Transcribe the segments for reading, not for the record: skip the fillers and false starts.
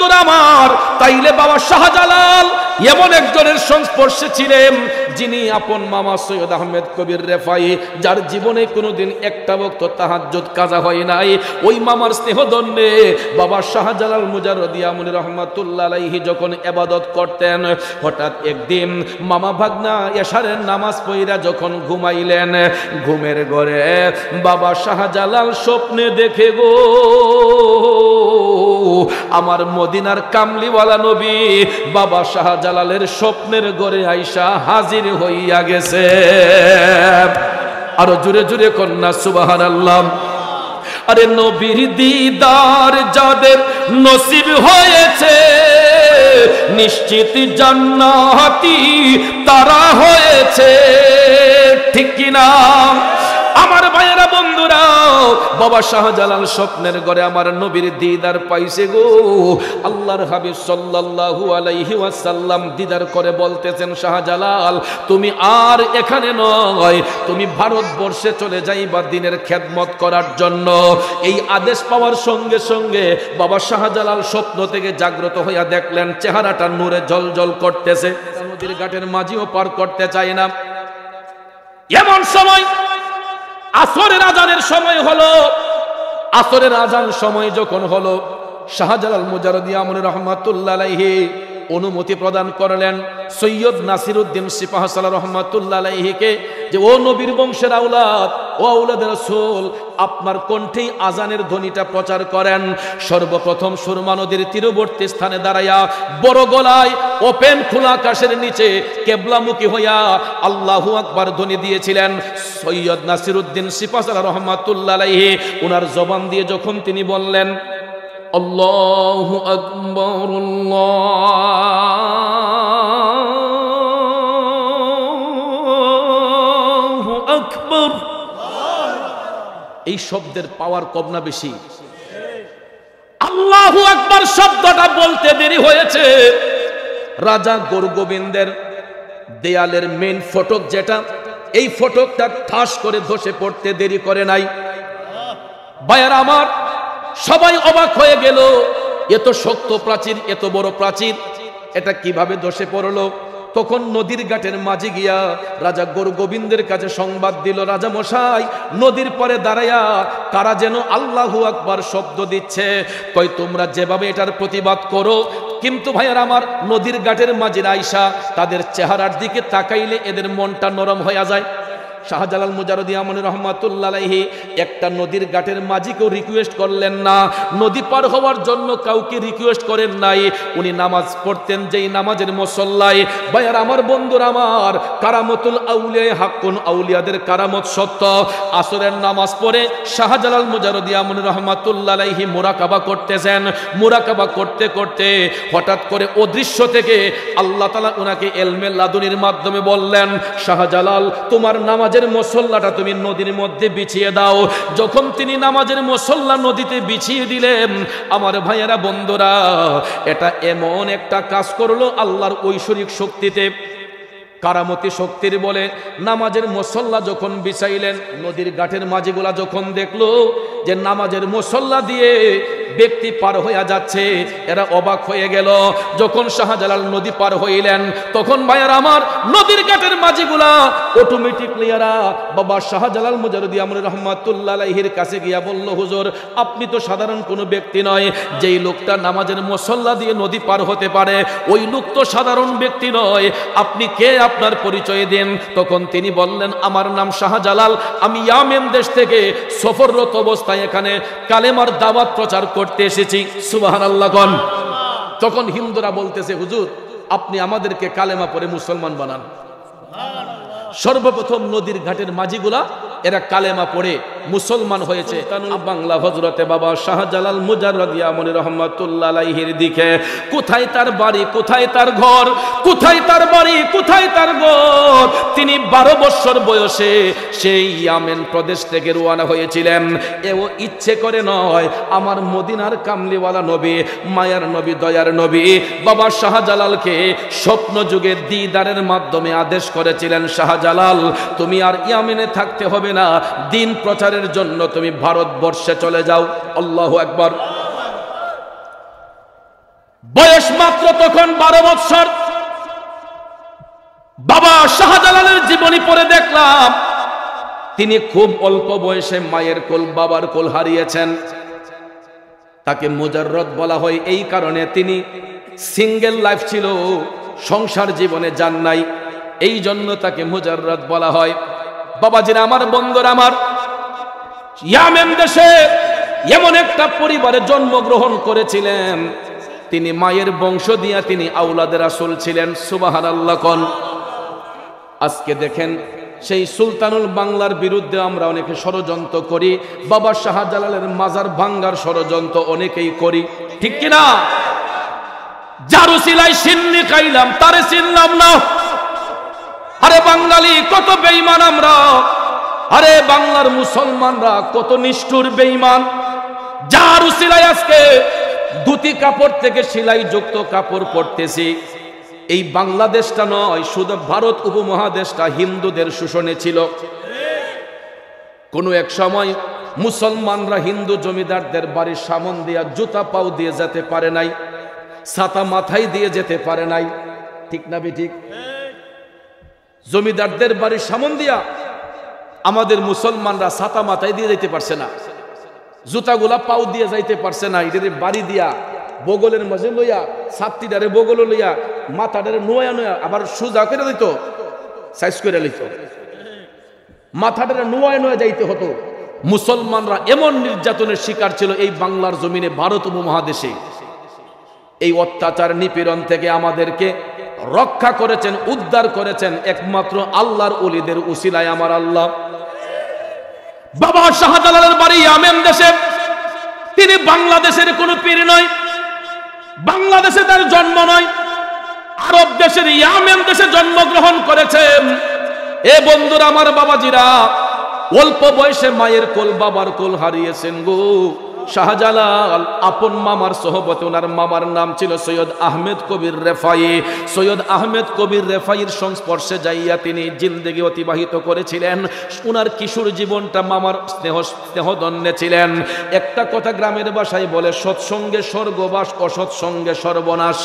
বন্ধুরা আমার, তাইলে বাবা শাহজালাল এমন একজনের সংস্পর্শে ছিলেন যিনি আপন মামা সৈয়দ আহমেদ কবির রেফাই, যার জীবনে কোনোদিন একটা ওয়াক্ত তাহাজ্জুদ কাজা হয় নাই। ওই মামার স্নেহদণ্ডে বাবা শাহজালাল মুজাররদি আমনি রহমাতুল্লাহ আলাইহি যখন ইবাদত করতেন, হঠাৎ একদিন মামা ভাগনা এশারের নামাজ পড়া যখন ঘুমাইলেন, ঘুমের ঘরে বাবা শাহজালাল স্বপ্নে দেখে গো আমার মদিনার কামলিওয়ালা নবী বাবা শাহজালালের স্বপ্নের ঘরে আইসা হাজির হইয়া গেছে। আরো জোরে জোরে কন্যা সুবহানাল্লাহ। আরে নবীর দিদার যাদের নসিব হয়েছে, নিশ্চিত জান্নাতি তারা হয়েছে, ঠিক কিনা আমার ভাইয়েরা বন্ধুরা? বাবা শাহজালাল স্বপ্নের ঘরে আমার নবীর দিদার পাইছে গো। আল্লাহর হাবিব সাল্লাল্লাহু আলাইহি ওয়াসাল্লাম দিদার করে বলতেছেন, শাহজালাল তুমি আর এখানে নয়, তুমি ভারতবর্ষে চলে যাইবা দিনের খেদমত করার জন্য। এই আদেশ পাওয়ার সঙ্গে সঙ্গে বাবা শাহজালাল স্বপ্ন থেকে জাগ্রত হইয়া দেখলেন চেহারাটা নূরে জ্বলজ্বল করতেছে। নদীর ঘাটের মাঝিও পার করতে চায় না। এমন সময় আসরের আজানের সময় হলো। আসরের আজান সময় যখন হলো, শাহজালাল মুজাররদি আমনি রহমাতুল্লাহ আলাইহি অনুমতি প্রদান করলেন সৈয়দ নাসিরউদ্দিন সিপাহসালাহ রহমাতুল্লাহ আলাইহিকে যে ও নবীর বংশের আওলাদ, ও আওলাদের রাসূল, আপনার কণ্ঠেই আজানের ধ্বনিটা প্রচার করেন। সর্বপ্রথম সুরমা নদীর তীরবর্তী স্থানে দাঁড়াইয়া বড় গলায় ওপেন খোলা আকাশের নিচে কেবলামুখী হইয়া আল্লাহু আকবার ধ্বনি দিয়েছিলেন সৈয়দ নাসিরউদ্দিন সিপাহসালাহ রহমাতুল্লাহ আলাইহি। ওনার জবান দিয়ে যখন তিনি বললেন আল্লাহু আকবার আল্লাহু আকবার, এই শব্দের পাওয়ার কম না বেশি? আল্লাহু আকবার শব্দটা বলতে দেরি হয়েছে। রাজা গোরগোবিন্দের দেয়ালের মেইন ফটক যেটা, এই ফটকটা ঠাস করে ধসে পড়তে দেরি করে নাই। ভাইয়ারা আমার, সবাই অবাক হয়ে গেল, এত শক্ত প্রাচীর, এত বড় প্রাচীর, এটা কিভাবে ধসে পড়লো? তখন নদীর ঘাটের মাঝে গিয়া রাজা গোরগোবিন্দের কাছে সংবাদ দিল, রাজা মশাই, নদীর পরে দাঁড়াইয়া কারা যেন আল্লাহু আকবার শব্দ দিচ্ছে, কই তোমরা যেভাবে এটার প্রতিবাদ করো, কিন্তু ভাইয়ার আমার নদীর ঘাটের মাঝে আইসা তাদের চেহারার দিকে তাকাইলে এদের মনটা নরম হয়ে যায়। শাহজালাল মুজাররদি আমনি রহমাতুল্লাহ আলাইহি একটা নদীর ঘাটের মাঝিকেও রিকোয়েস্ট করলেন না, নদী পার হওয়ার জন্য কাউকে রিকোয়েস্ট করেন নাই। উনি নামাজ পড়তেন যেই নামাজের মুসল্লায়। ভাইয়ার আমার, বন্ধুরা আমার, কারামতুল আউলিয়া হাক্কুন, আউলিয়াদের কারামত সত্য। আসরের নামাজ পড়ে শাহজালাল মুজাররদি আমনি রহমাতুল্লাহ আলাইহি মুরাকাবা করতেছেন। মুরাকাবা করতে করতে হঠাৎ করে অদৃশ্য থেকে আল্লাহ তাআলা ওনাকে ইলমে লাদুনির মাধ্যমে বললেন, শাহজালাল তোমার নামাজ মুসল্লাটা তুমি নদীর মধ্যে বিছিয়ে দাও। যখন তিনি নামাজের মুসল্লা নদীতে বিছিয়ে দিলেন, আমার ভাইয়েরা বন্ধুরা, এটা এমন একটা কাজ করলো আল্লাহর ঐশ্বরিক শক্তিতে, কারামতি শক্তির বলে। নামাজের মুসল্লা যখন বিছাইলেন, নদীর ঘাটের মাঝিগুলা যখন দেখলো যে নামাজের মুসল্লা দিয়ে ব্যক্তি পার হইয়া যাচ্ছে, এরা অবাক হয়ে গেল। যখন শাহজালাল নদী পার হইলেন, তখন ভাইয়ার আমার নদীর ঘাটের মাঝিগুলা অটোমেটিকলি এরা বাবা শাহজালাল মুজাররদি আমনি রহমাতুল্লাহ আলাইহির কাছে গিয়া বলল, হুজুর আপনি তো সাধারণ কোনো ব্যক্তি নয়, যেই লোকটা নামাজের মুসল্লা দিয়ে নদী পার হতে পারে ওই লোক তো সাধারণ ব্যক্তি নয়, আপনি কে, আপনার পরিচয় দেন। তখন তিনি বললেন, আমার নাম শাহজালাল, আমি ইয়ামেন দেশ থেকে সফররত অবস্থায় এখানে কালেমার দাওয়াত প্রচার করতে এসেছি। সুবহানাল্লাহ। তখন হিন্দুরা বলতেছে, হুজুর আপনি আমাদেরকে কালেমা পড়ে মুসলমান বানান। সর্বপ্রথম নদীর ঘাটের মাঝিগুলা এরা কালেমা পড়ে মুসলমান হয়েছে। বাংলা হযরতে বাবা শাহজালাল মুজাররদি আমনি রহমাতুল্লাহ আলাইহির দিকে, কোথায় তার বাড়ি, কোথায় তার ঘর, কোথায় তার বাড়ি, কোথায় তার ঘর। তিনি 12 বছর বয়সে সেই ইয়ামেন প্রদেশ থেকে রওনা হয়েছিলেন। এও ইচ্ছে করে নয়, আমার মদিনার কামলিওয়ালা নবী, মায়ার নবী, দয়ার নবী বাবা শাহজালালকে স্বপ্ন যুগে দিদারের মাধ্যমে আদেশ করেছিলেন, শাহজালাল তুমি আর ইয়ামেনে থাকতে হবে না, দিন প্রচারের জন্য তুমি ভারতবর্ষে চলে যাও। আল্লাহু আকবার। বয়স মাত্র তখন 12 বৎসর। বাবা শাহজালালের জীবনী পড়ে দেখলাম তিনি খুব অল্প বয়সে মায়ের কোল বাবার কোল হারিয়েছেন। তাকে মুজাররদ বলা হয় এই কারণে তিনি সিঙ্গেল লাইফ ছিল, সংসার জীবনে যান নাই, এই জন্য তাকে মুজাররদ বলা হয়। বাবাজিরা আমার, বন্ধুরা আমার, ইয়ামেন দেশে এমন একটা পরিবারে জন্মগ্রহণ করেছিলেন, তিনি মায়ের বংশ দিয়া তিনি আওলাদে রাসূল ছিলেন। সুবহানাল্লাহ কোন। আজকে দেখেন সেই সুলতানুল বাংলার বিরুদ্ধে আমরা অনেকে ষড়যন্ত্র করি, বাবা শাহজালালের মাজার ভাঙ্গার ষড়যন্ত্র অনেকেই করি, ঠিক কিনা? যার উসিলায় সিন্নি খাইলাম তারে চিনলাম না। আরে বাঙালি কত বেঈমান আমরা, আরে বাংলার মুসলমানরা কত নিষ্ঠুর বেঈমান। যার উসিলায় আজকে ধুতি কাপড় থেকে সেলাই যুক্ত কাপড় পরতেছি। এই বাংলাদেশটা নয়, শুধু ভারত উপমহাদেশটা হিন্দুদের শোষণে ছিল। কোনো এক সময় মুসলমানরা হিন্দু জমিদারদের বাড়ির সামন দিয়া জুতা পাও দিয়ে যেতে পারে নাই, ছাতা মাথায় দিয়ে যেতে পারে নাই, ঠিক না বেঠিক? জমিদারদের বাড়ির সামন দিয়া আমাদের মুসলমানরা ছাতা মাথায় দিয়ে যেতে পারছে না, জুতাগুলা পাও দিয়ে যাইতে পারছে না। এদের বাড়ি দিয়া বগলের মাঝে লইয়া, ছাত্রীটারে বগল লইয়া, মাথাটারে নোয়া নোয়া আবার সোজা করে দিত, সাইজ করে লইত, মাথাটারে নোয়া নোয়া যাইতে হতো। মুসলমানরা এমন নির্যাতনের শিকার ছিল এই বাংলার জমিনে, ভারত উপমহাদেশে। এই অত্যাচার নিপীড়ন থেকে আমাদেরকে রক্ষা করেছেন, উদ্ধার করেছেন একমাত্র আল্লাহর ওলিদের উসিলায় আমার আল্লাহ। বাবা শাহজালালের বাড়ি ইয়ামেন দেশে। তিনি বাংলাদেশের কোনো পীর নয়, বাংলাদেশে তার জন্ম নয়, আরব দেশের ইয়ামেন দেশে জন্মগ্রহণ করেছেন। এ বন্ধুরা আমার, বাবাজিরা, অল্প বয়সে মায়ের কোল বাবার কোল হারিয়েছেন গো শাহজালাল। আপন মামার সোহবতে, ওনার মামার নাম ছিল সৈয়দ আহমেদ কবির রেফাই। সৈয়দ আহমেদ কবির রেফাইয়ের সংস্পর্শে যাইয়া তিনি জিন্দেগি অতিবাহিত করেছিলেন। ওনার কিশোর জীবনটা মামার স্নেহদন্যে ছিলেন। একটা কথা গ্রামের ভাষায় বলে, সৎসঙ্গে স্বর্গবাস, অসৎসঙ্গে সর্বনাশ।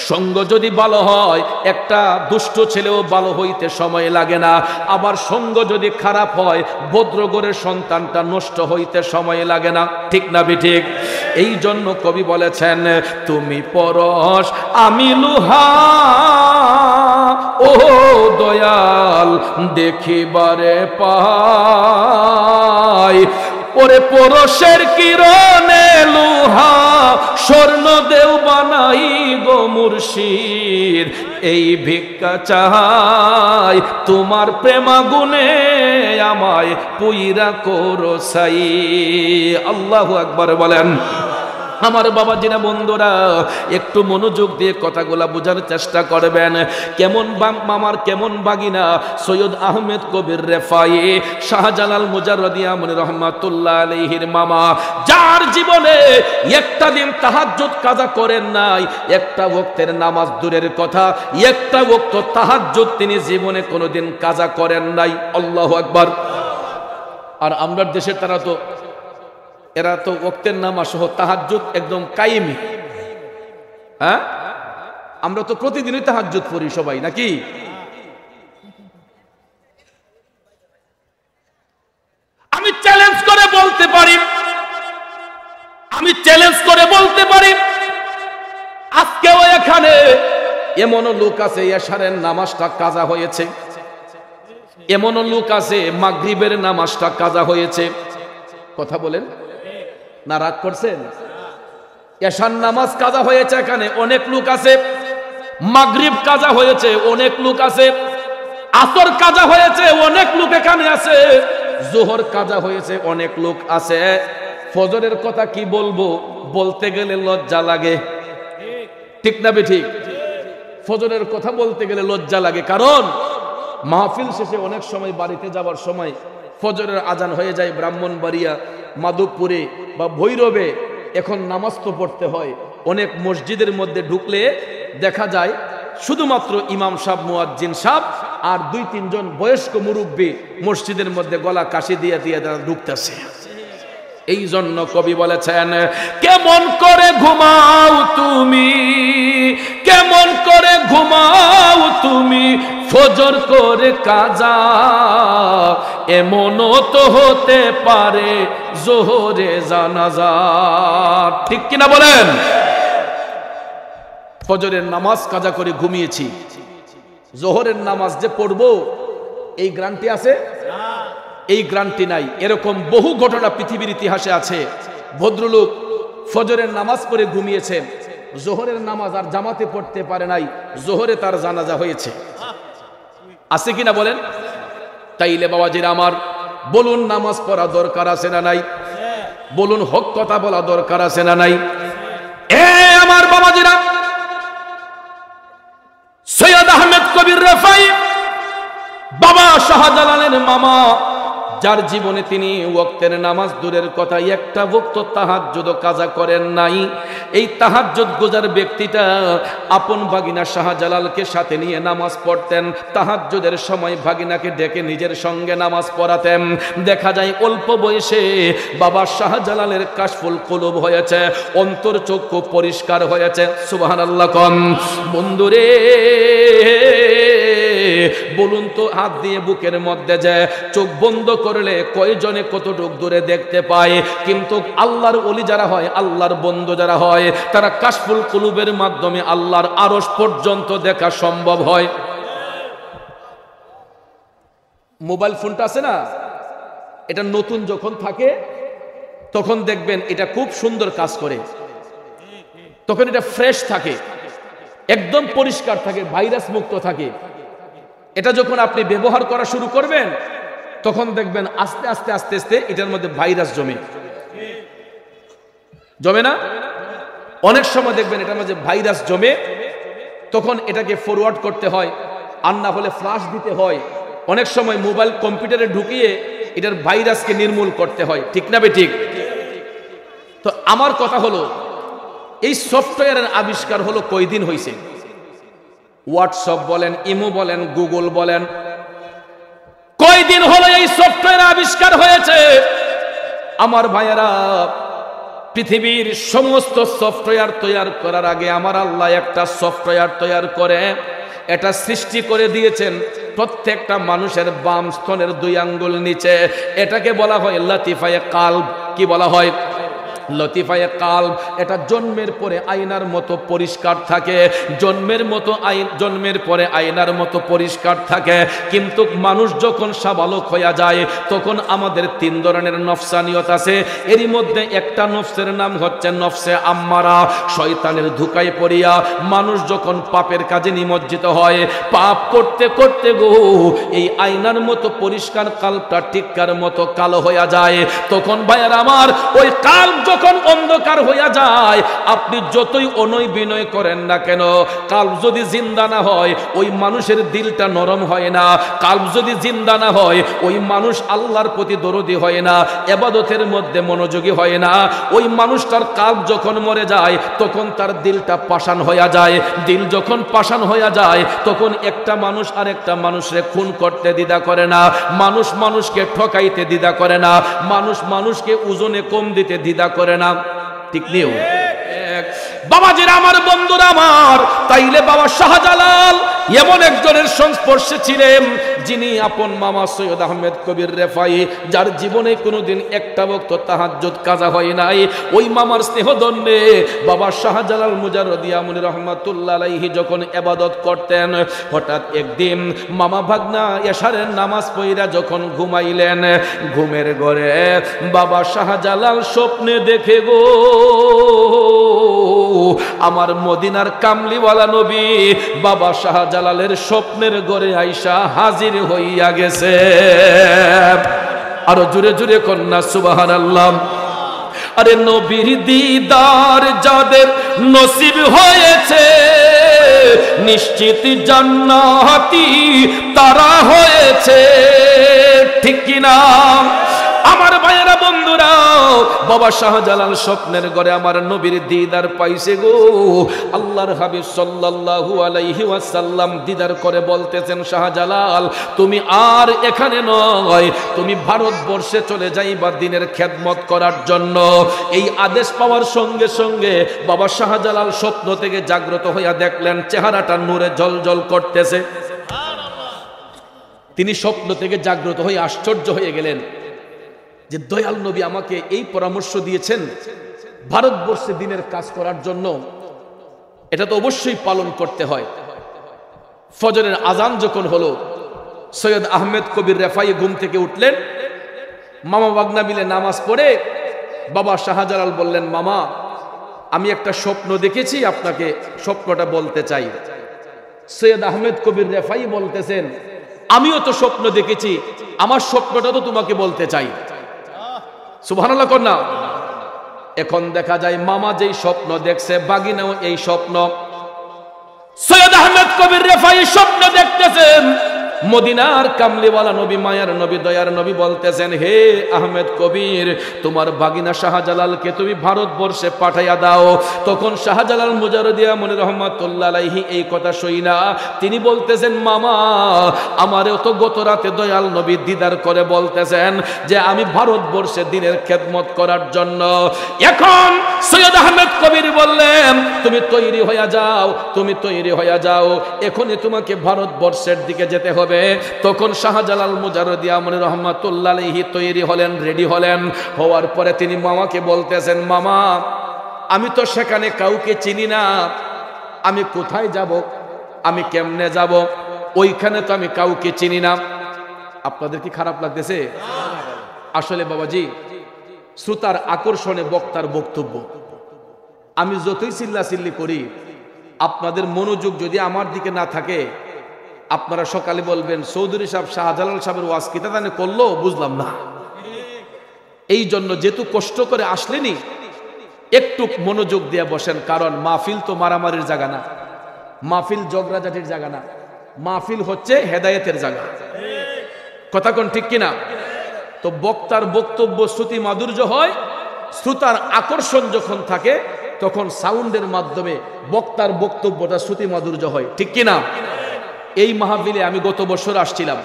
সঙ্গ যদি ভালো হয়, একটা দুষ্ট ছেলেও ভালো হইতে সময় লাগে না। আবার সঙ্গ যদি খারাপ হয়, ভদ্রগরের সন্তানটা নষ্ট হইতে সময় লাগে না, ঠিক না বেঠিক? এই জন্য কবি বলেছেন, তুমি পরশ আমি লোহা, ও দয়াল দেখিবারে পাই। ওরে পরশের কিরণে লোহা স্বর্ণ দেও বানাই গো মুর্শিদ, এই ভিক্ষা চাই তোমার প্রেমাগুনে আমায় পুইরা করো সাই। আল্লাহু আকবার বলেন। আমার বাবাজিরা, বন্ধুরা, একটু মনোযোগ দিয়ে কথাগুলা বোঝার চেষ্টা করবেন। কেমন মামার কেমন বাগিনা সৈয়দ আহমেদ কবির রেফাই, শাহজালাল মুজাররদি আমনি রহমাতুল্লাহ আলাইহির মামা, যার জীবনে একটা দিন তাহাজ্জুদ কাজা করেন নাই, একটা ওয়াক্তের নামাজ দূরের কথা, একটা ওয়াক্ত তাহাজ্জুদ তিনি জীবনে কোনোদিন কাজা করেন নাই। আল্লাহু আকবার। আর আমরা দেশের এরা তো ওয়াক্তের নামাজ সহ তাহাজ্জুদ একদম কায়েমি। হ্যাঁ, আমরা তো প্রতিদিনই তাহাজ্জুদ পড়ি সবাই, নাকি? আমি চ্যালেঞ্জ করে বলতে পারি, আজকেও এখানে এমনও লোক আছে এশারের নামাজটা কাজা হয়েছে, এমনও লোক আছে মাগরিবের নামাজটা কাজা হয়েছে। কথা বলেন না, রাগ করছেন? এশার নামাজ কাজা হয়েছে এখানে অনেক লোক আছে, মাগরিব কাজা হয়েছে অনেক লোক আছে, আসর কাজা হয়েছে অনেক লোক এখানে আছে, জোহর কাজা হয়েছে অনেক লোক আছে। ফজরের কথা কি বলবো, বলতে গেলে লজ্জা লাগে, ঠিক না বেঠিক? ফজরের কথা বলতে গেলে লজ্জা লাগে, কারণ মাহফিল শেষে অনেক সময় বাড়িতে যাওয়ার সময় ফজরের আজান হয়ে যায় ব্রাহ্মণবাড়িয়া, মাধবপুরে বা ভৈরবে। এখন নামাজ তো পড়তে হয়। অনেক মসজিদের মধ্যে ঢুকলে দেখা যায় শুধুমাত্র ইমাম সাহেব, মুয়াজ্জিন সাহেব আর 2-3 জন বয়স্ক মুরব্বী মসজিদের মধ্যে গলা কাশি দিয়ে দিয়ে ঢুকতেছে। এই জন্য কবি বলেছেন, কেমন করে ঘুমাও তুমি, কেমন করে ঘুমাও তুমি ফজর করে কাজা, এমনও তো হতে পারে জোহরে জানাজা। ঠিক কিনা বলেন? ফজরের নামাজ কাজা করে ঘুমিয়েছি, জোহরের নামাজ যে পড়বো এই গ্যারান্টি আছে? এই গ্যারান্টি নাই। এরকম বহু ঘটনা পৃথিবীর ইতিহাসে আছে। ভদ্রলোক ফজরের নামাজ পড়ে ঘুমিয়েছেন, জোহরের নামাজ আর জামাতে পড়তে পারে নাই, জোহরে তার জানাজা হয়েছে। আছে কিনা বলেন? তাইলে বাবাজিরা আমার, বলুন নামাজ পড়া দরকার আছে না নাই? বলুন হক কথা বলা দরকার আছে না নাই? এ আমার বাবাজিরা, সৈয়দ আহমেদ কবির রেফাই বাবা শাহজালালের মামা, যার জীবনে তিনি ওয়াক্তের নামাজ দূরের কথা একটা ওয়াক্ত তাহাজ্জুদ কাজা করেন নাই। এই তাহাজ্জুদ গুজার ব্যক্তিটা আপন ভাগিনা শাহজালালকে সাথে নিয়ে নামাজ পড়তেন। তাহাজ্জুদের সময় ভাগিনাকে ডেকে নিজের সঙ্গে নামাজ পড়াতেন। দেখা যায় অল্প বয়সে বাবা শাহজালালের কাশফুল কুলুব হয়েছে, অন্তর চক্ষু পরিষ্কার হয়েছে। সুবহানাল্লাহ কম বন্ধুরে। বলুন তো, হাত দিয়ে বুকের মধ্যে যে চোখ বন্ধ করলে কয়জনে কতটুক দূরে দেখতে পায়? কিন্তু আল্লাহর ওলি যারা হয়, আল্লাহর বন্ধু যারা হয়, তারা কাশফুল কুলুবের মাধ্যমে আল্লাহর আরশ পর্যন্ত দেখা সম্ভব হয়। মোবাইল ফোনটা আছে না, এটা নতুন যখন থাকে তখন দেখবেন এটা খুব সুন্দর কাজ করে, তখন এটা ফ্রেশ থাকে, একদম পরিষ্কার থাকে, ভাইরাস মুক্ত থাকে। এটা যখন আপনি ব্যবহার করা শুরু করবেন তখন দেখবেন আস্তে আস্তে আস্তে আস্তে এটার মধ্যে ভাইরাস জমে না? অনেক সময় দেখবেন এটার মধ্যে ভাইরাস জমে, তখন এটাকে ফরওয়ার্ড করতে হয়, আর না হলে ফ্লাশ দিতে হয়। অনেক সময় মোবাইল কম্পিউটারে ঢুকিয়ে এটার ভাইরাসকে নির্মূল করতে হয়। ঠিক না বেঠিক? তো আমার কথা হলো, এই সফটওয়্যারের আবিষ্কার হলো কয়দিন হয়েছে? হোয়াটসঅ্যাপ বলেন, ইমো বলেন, গুগল বলেন, কয়দিন হলো এই সফটওয়্যার আবিষ্কার হয়েছে? আমার ভাইয়েরা, পৃথিবীর সমস্ত সফটওয়্যার তৈরি করার আগে আমার আল্লাহ একটা সফটওয়্যার তৈরি করে এটা সৃষ্টি করে দিয়েছেন প্রত্যেকটা মানুষের বাম স্তনের 2 আঙ্গুল নিচে। এটাকে বলা হয় লতিফায়ে কালব। কি বলা হয়? লতিফায়ে কালব। এটা জন্মের পরে আয়নার মতো পরিষ্কার থাকে, জন্মের পরে আয়নার মতো পরিষ্কার থাকে। কিন্তু মানুষ যখন সাবালক হয়ে যায় তখন আমাদের 3 ধরনের নফসানিয়ত আছে। এরই মধ্যে একটা নফসের নাম হচ্ছে নফসে আম্মারা। শয়তানের ধোঁকায় পড়িয়া মানুষ যখন পাপের কাজে নিমজ্জিত হয়, পাপ করতে করতে গো এই আয়নার মতো পরিষ্কার কালবটা টিক্কার মতো কালো হয়ে যায়। তখন ভাইয়ের আমার, ওই কালব যখন অন্ধকার হইয়া যায়, আপনি যতই অনয় বিনয় করেন না কেন, কালব যদি জিন্দা না হয় ওই মানুষের দিলটা নরম হয় না। কালব যদি জিন্দা না হয় ওই মানুষ আল্লাহর প্রতি দরদি হয় না, ইবাদতের মধ্যে মনোযোগী হয় না। ওই মানুষটার কালব যখন মরে যায় তখন তার দিলটা পাষাণ হইয়া যায়। দিল যখন পাষাণ হইয়া যায় তখন একটা মানুষ আরেকটা মানুষকে খুন করতে দ্বিধা করে না, মানুষ মানুষকে ঠকাইতে দ্বিধা করে না, মানুষ মানুষকে ওজনে কম দিতে দ্বিধা করে না। ঠিক নিও বাবাজিরা আমার, বন্ধুরা আমার। তাইলে বাবা শাহজালাল এমন একজনের সংস্পর্শে ছিলেন যিনি আপন মামা সৈয়দ আহমেদ কবির রেফাই, যার জীবনে কোনোদিন একটা ওয়াক্ত তাহাজ্জুদ কাজা হয় নাই। ওই মামার স্নেহদণ্ডে বাবা শাহজালাল মুজাররদিয়া মুনি রহমাতুল্লাহ আলাইহি যখন ইবাদত করতেন, হঠাৎ একদিন মামা ভাগনা এশারের নামাজ পড়া যখন ঘুমাইলেন, ঘুমের ঘরে বাবা শাহজালাল স্বপ্নে দেখে গো আমার মদিনার কামলিওয়ালা নবী বাবা শাহজালালের স্বপ্নের ঘরে আইসা হাজির হইয়া গেছে। আরো জোরে জোরে কন্যা সুবহানাল্লাহ। আরে নবীর দিদার যাদের নসিব হয়েছে, নিশ্চিত জান্নাতি তারা হয়েছে। ঠিক কিনা? আমার ভাইয়েরা বন্ধুরা, বাবা শাহজালাল স্বপ্নের ঘরে আমার নবীর দিদার পাইছে গো। আল্লাহর হাবিব সাল্লাল্লাহু আলাইহি ওয়াসাল্লাম দিদার করে বলতেছেন, শাহজালাল তুমি আর এখানে নয়, তুমি ভারতবর্ষে চলে যাইবা দিনের খেদমত করার জন্য। এই আদেশ পাওয়ার সঙ্গে সঙ্গে বাবা শাহজালাল স্বপ্ন থেকে জাগ্রত হইয়া দেখলেন চেহারাটা নূরে জ্বলজ্বল করতেছে। তিনি স্বপ্ন থেকে জাগ্রত হয়ে আশ্চর্য হয়ে গেলেন যে দয়াল নবী আমাকে এই পরামর্শ দিয়েছেন ভারতবর্ষে দিনের কাজ করার জন্য, এটা তো অবশ্যই পালন করতে হয়। ফজরের আজান যখন হলো, সৈয়দ আহমেদ কবির রেফাই ঘুম থেকে উঠলেন, মামা বাগনা মিলে নামাজ পড়ে বাবা শাহজালাল বললেন, মামা আমি একটা স্বপ্ন দেখেছি, আপনাকে স্বপ্নটা বলতে চাই। সৈয়দ আহমেদ কবির রেফাই বলতেছেন, আমিও তো স্বপ্ন দেখেছি, আমার স্বপ্নটা তো তোমাকে বলতে চাই। সুবহানাল্লাহ কন্যা। এখন দেখা যায় মামা যেই স্বপ্ন দেখছে বাগিনাও এই স্বপ্ন। সৈয়দ আহমেদ কবির রেফাই স্বপ্ন দেখতেছেন, মদিনার কামলিওয়ালা নবী, মায়ার নবী, দয়ার নবী বলতেছেন, হে আহমেদ কবির, তোমার বাগিনা শাহজালালকে তুমি ভারতবর্ষে পাঠাইয়া দাও। তখন শাহজালাল মুজারদিয়া মনির রহমাতুল্লাহ আলাইহি এই কথা শুইনা তিনি বলতেছেন, মামা আমারও তো গত রাতে দয়াল নবী দিদার করে বলতেছেন যে আমি ভারতবর্ষে দিনের খেদমত করার জন্য। এখন সৈয়দ আহমেদ কবির বললেন, তুমি তৈরি হইয়া যাও, তুমি তৈরি হইয়া যাও, এখনই তোমাকে ভারতবর্ষের দিকে যেতে হবে। তখন শাহজালাল মুজারদিয়া মনির রহমাতুল্লাহ আলাইহি তৈরি হলেন, রেডি হলেন। হওয়ার পরে তিনি মামাকে বলতেছেন, মামা আমি তো সেখানে কাউকে চিনি না, আমি কোথায় যাব, আমি কেমনে যাব, ওইখানে তো আমি কাউকে চিনি না। আপনাদের কি খারাপ লাগতেছে? আসলে বাবাজি, শ্রোতার আকর্ষণে বক্তার বক্তব্য। আমি যতই চিল্লাচিল্লি করি, আপনাদের মনোযোগ যদি আমার দিকে না থাকে, আপনারা সকালে বলবেন চৌধুরী সাহেব শাহজালাল সাহেবের ওয়াজ কি তানে করলো, বুঝলাম না। এই জন্য যেহেতু কষ্ট করে আসলেনি, একটু মনোযোগ দিয়ে বসেন, কারণ মাহফিল তো মারামারির জায়গা না, মাহফিল ঝগড়াঝাটির জায়গা না, মাহফিল হচ্ছে হেদায়েতের জায়গা। কথা কোন ঠিক কিনা? তো বক্তার বক্তব্য শ্রুতি মাধুর্য হয়, শ্রোতার আকর্ষণ যখন থাকে তখন সাউন্ডের মাধ্যমে বক্তার বক্তব্যটা শ্রুতি মাধুর্য হয়, ঠিক কিনা? এই মাহফিলে আমি গত বছর আসছিলাম,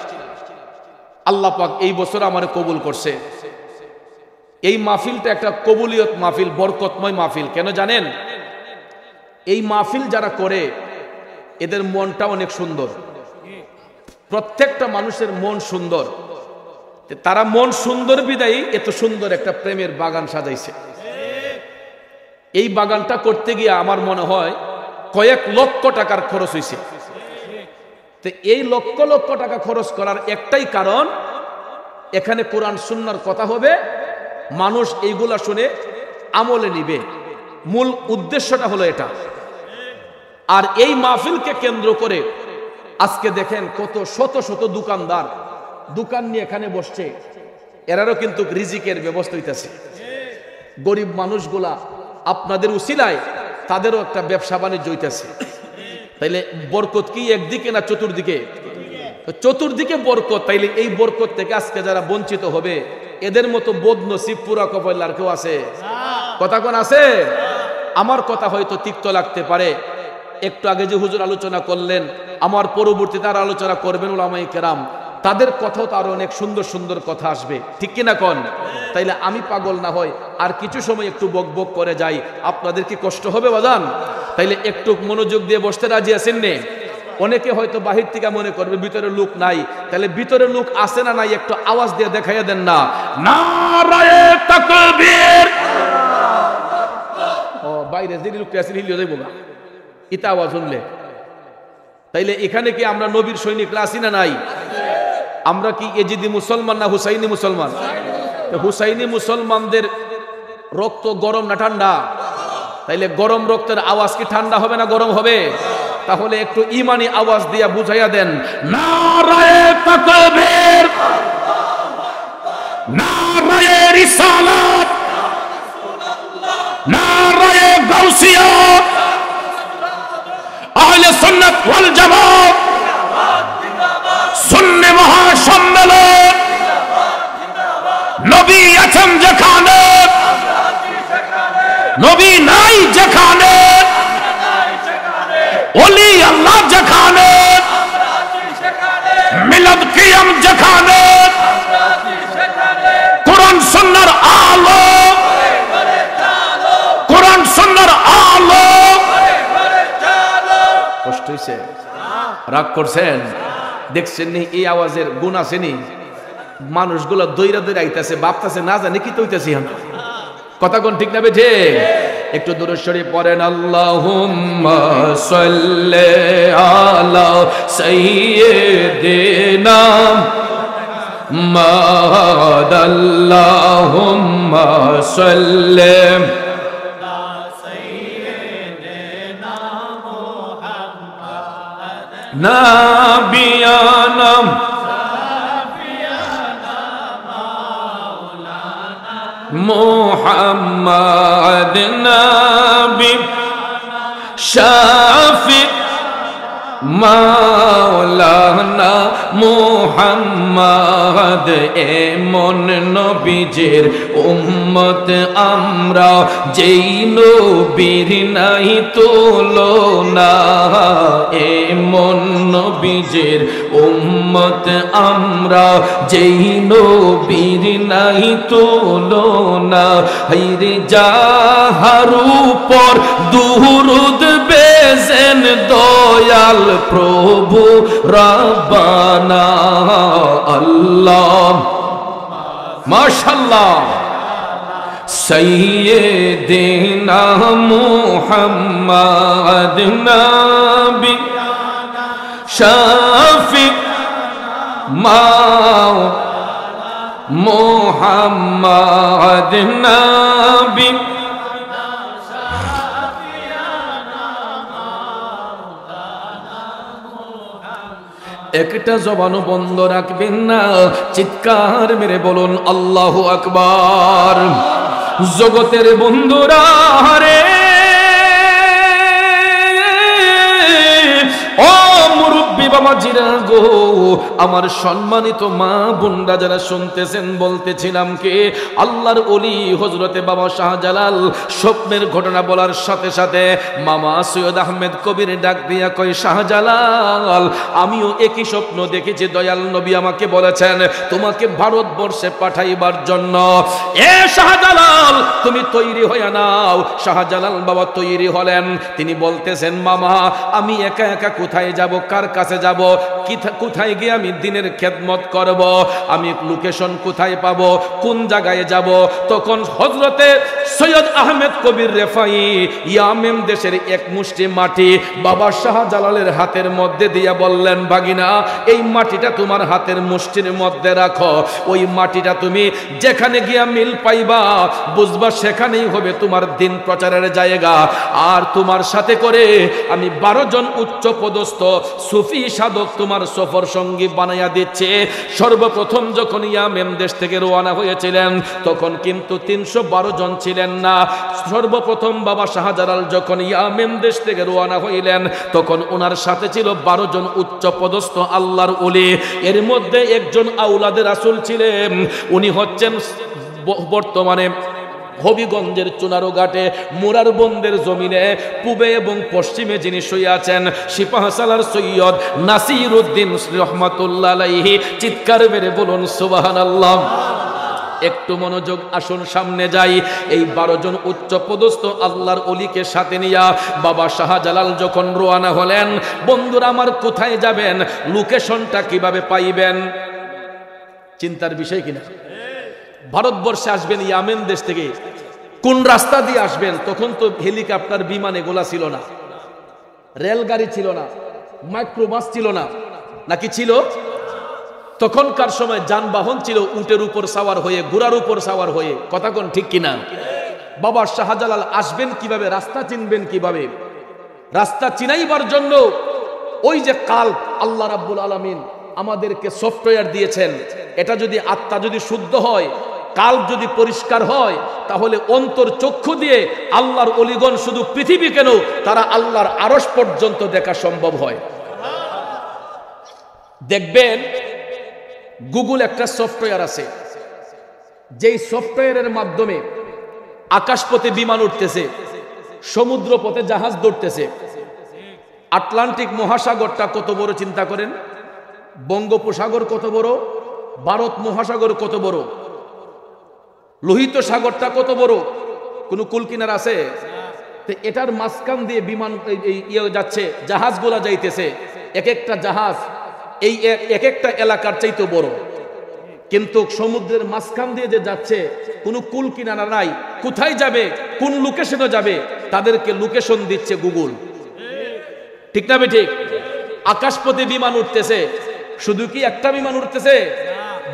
আল্লাহ পাক এই বছর আমার কবুল করছে। এই মাহফিলটা একটা কবুলিয়ত মাহফিল, বরকতময় মাহফিল। কেন জানেন? এই মাহফিল যারা করে এদের মনটা অনেক সুন্দর, প্রত্যেকটা মানুষের মন সুন্দর। তারা মন সুন্দর বিদায়ী এত সুন্দর একটা প্রেমের বাগান সাজাইছে। এই বাগানটা করতে গিয়ে আমার মনে হয় কয়েক লক্ষ টাকার খরচ হয়েছে। তো এই লক্ষ লক্ষ টাকা খরচ করার একটাই কারণ, এখানে কোরআন সুন্নাহর কথা হবে, মানুষ এইগুলা শুনে আমলে নিবে। মূল উদ্দেশ্যটা হলো এটা। আর এই মাহফিলকে কেন্দ্র করে আজকে দেখেন কত শত শত দোকানদার দোকান নিয়ে এখানে বসছে, এরারও কিন্তু রিজিকের ব্যবস্থা হইতেছে। গরিব মানুষগুলা আপনাদের উসিলায় তাদেরও একটা ব্যবসা বাণিজ্য হইতেছে। তাইলে বরকত কি একদিকে না চতুর্দিকে? চতুর্দিকে বরকত। তাইলে এই বরকত থেকে আজকে যারা বঞ্চিত হবে, এদের মতো বদনসিব পুরা কপাল আর কেউ আছে? কথা কোন আছে? আমার কথা হয়তো তিক্ত লাগতে পারে, একটু আগে যে হুজুর আলোচনা করলেন, আমার পরবর্তীতে আর আলোচনা করবেন উলামায়ে কেরাম, তাদের কথাও তো আরো অনেক সুন্দর সুন্দর কথা আসবে, ঠিক কিনা কোন? তাইলে আমি পাগল না হয় আর কিছু সময় একটু বক বক করে যাই, আপনাদের কি কষ্ট হবে বাজান? তাইলে একটু মনোযোগ দিয়ে বসতে রাজি আছেন নে? অনেকে হয়তো বাহির থেকে মনে করবে ভিতরে লোক নাই, তাহলে ভিতরে লোক আছে না নাই একটু আওয়াজ দিয়ে দেখাইয়া দেন না। নারায়ে তাকবীর। ও বাইরে যে লোকটা আছে হিলিয়ে যাইব না ইতা আওয়াজ শুনলে। তাইলে এখানে কি আমরা নবীর সৈনিকরা আছি না নাই? আমরা কি এজিদি মুসলমান না হুসাইনি মুসলমান? হুসাইনি মুসলমানদের রক্ত গরম না ঠান্ডা? তাইলে গরম রক্তের আওয়াজ কি ঠান্ডা হবে না গরম হবে? তাহলে একটু ইমানি আওয়াজ দিয়া বুঝাইয়া দেন, নারায়ে তাকবীর, নারায়ে রিসালাত, নারায়ে গাউসিয়া, আহলে সুন্নাত ওয়াল জামাত, সুন্নি মহাসম্মেলন, নবী যেখানে, নবী নাই যেখানে, ওলি আল্লাহ যেখানে, মিলাদ কিয়াম যেখানে, কোরআন সুন্নাহর আলো, কোরআন সুন্নাহর আলো। কষ্ট হইছে? রাগ করছেন? দেখছেন নি এই আওয়াজের গুণ আসেনি? মানুষগুলো দইরা দইরা আইতাছে, ভাবতাছে না জানি কি তৈতাছি। কথা কোন ঠিক না বেঠে? একটু দরুদ শরীফ পড়েন। আল্লাহুম্মা সাল্লি আলা সাইয়্যিদিনা মুহাম্মাদ, আল্লাহুম্মা সাল্লি আলা সাইয়্যিদিনা মুহাম্মাদ, নাবিয়ানা মুহাম্মাদ, নবী শাফি মাওলানা মুহাম্মদ। এমন নবীজির উম্মত আমরা, যেই নবীর নাই তুলনা। এমন নবীজির উম্মত আমরা, যেই নবীর নাই তুলনা। হায়রে যাহার উপর দুরূদ বেজেন দয়াল প্রভু রব্বানা আল্লাহ। মাশাআল্লাহ। সাইয়্যিদিনা মুহাম্মদ, নবী শাফি মুহাম্মদ, নবী একটা জবানও বন্ধ রাখবেন না, চিৎকার মেরে বলুন আল্লাহু আকবার। জগতের বন্ধুরা রে, ও মুরব্বী বাবা জিরা গো, আমার সম্মানিত মা বোনরা যারা শুনতেছেন, বলতেছিলাম কে আল্লাহর ওলি হযরতে বাবা শাহজালাল স্বপ্নের ঘটনা বলার সাথে সাথে মামা সৈয়দ আহমেদ কবির ডাক দিয়া কয়, শাহজালাল আমিও একই স্বপ্ন দেখেছি। দয়াল নবী আমাকে বলেছেন তোমাকে ভারতবর্ষে পাঠাইবার জন্য। এ শাহজালাল তুমি তৈরি হয়ে নাও। শাহজালাল বাবা তৈরি হলেন। তিনি বলতেছেন, মামা আমি একা একা কোথায় যাব, কার কাছে যাব, কোথায় গিয়ে আমি দিনের খেদমত করব, আমি লোকেশন কোথায় পাবো, কোন জায়গায় যাব। তখন হযরতে সৈয়দ আহমেদ কবির রেফাই ইয়ামেন দেশের এক মুষ্টি মাটি বাবা শাহজালালের হাতের মধ্যে দিয়া বললেন, ভাগিনা এই মাটিটা তোমার হাতের মুষ্টির মধ্যে রাখো। ওই মাটিটা তুমি যেখানে গিয়া মিল পাইবা, বুঝবা সেখানেই হবে তোমার দিন প্রচারের জায়গা। আর তোমার সাথে করে আমি 12 জন উচ্চ পদস্থ সুফি সাধক তোমার সফর সঙ্গী বানাইয়া দিচ্ছে। সর্বপ্রথম যখন ইয়ামেন দেশ থেকে রওনা হয়েছিলেন, তখন কিন্তু 312 জন ছিলেন না। সর্বপ্রথম বাবা শাহজালাল যখন ইয়ামেন দেশ থেকে রওনা হইলেন, তখন ওনার সাথে ছিল 12 জন উচ্চ পদস্থ আল্লাহর ওলি। এর মধ্যে একজন আউলাদের রাসূল ছিলেন, উনি হচ্ছেন বর্তমানে হবিগঞ্জের চুনারো ঘাটে মুরারবন্দের জমিনে পূবে এবং পশ্চিমে যিনি শুয়ে আছেন, সিপাহসালার সৈয়দ নাসির উদ্দিন রহমাতুল্লাহ আলাইহি। চিৎকার মেরে বলুন সুবহানাল্লাহ। একটু মনোযোগ, আসুন সামনে যাই। এই 12 জন উচ্চ পদস্থ আল্লাহর ওলিকে সাথে নিয়া বাবা শাহজালাল যখন রওনা হলেন, বন্ধুরা আমার কোথায় যাবেন, লোকেশনটা কিভাবে পাইবেন, চিন্তার বিষয় কিনা। ভারতবর্ষে আসবেন ইয়ামেন দেশ থেকে, কোন রাস্তা দিয়ে আসবেন? তখন তো হেলিকপ্টার, বিমান এগুলা ছিল না, রেলগাড়ি ছিল না, মাইক্রোবাস ছিল না, নাকি ছিল? তখনকার সময় যানবাহন ছিল উটের উপর সাওয়ার হয়ে, ঘোড়ার উপর সাওয়ার হয়ে। কথা কোন ঠিক কিনা? বাবা শাহজালাল আসবেন কিভাবে, রাস্তা চিনবেন কিভাবে? রাস্তা চিনাইবার জন্য ওই যে কাল্ব আল্লাহ রাব্বুল আলামিন আমাদেরকে সফটওয়্যার দিয়েছেন, এটা যদি আত্মা যদি শুদ্ধ হয়, কাল্ব যদি পরিষ্কার হয়, তাহলে অন্তর চক্ষু দিয়ে আল্লাহর ওলিগণ শুধু পৃথিবী কেন, তারা আল্লাহর আরশ পর্যন্ত দেখা সম্ভব হয়। দেখবেন গুগল একটা সফটওয়্যার আছে, যেই সফটওয়্যারের মাধ্যমে আকাশপথে বিমান উঠতেছে, সমুদ্র পথে জাহাজ দৌড়তেছে। আটলান্টিক মহাসাগরটা কত বড় চিন্তা করেন, বঙ্গোপসাগর কত বড়, ভারত মহাসাগর কত বড়, লোহিত সাগরটা কত বড়, কোনো কুল কিনারা আছে? তো এটার মাঝখান দিয়ে বিমান যাচ্ছে, জাহাজগুলা যাইতেছে, এক একটা জাহাজ এই এক একটা এলাকার চাইতে বড়, কিন্তু সমুদ্রের মাঝখান দিয়ে যে যাচ্ছে কোনো কুল কিনারা নাই, কোথায় যাবে, কোন লোকেশনে যাবে, তাদেরকে লোকেশন দিচ্ছে গুগল। ঠিক না ঠিক? আকাশপথে বিমান উঠতেছে, শুধু কি একটা বিমান উঠতেছে?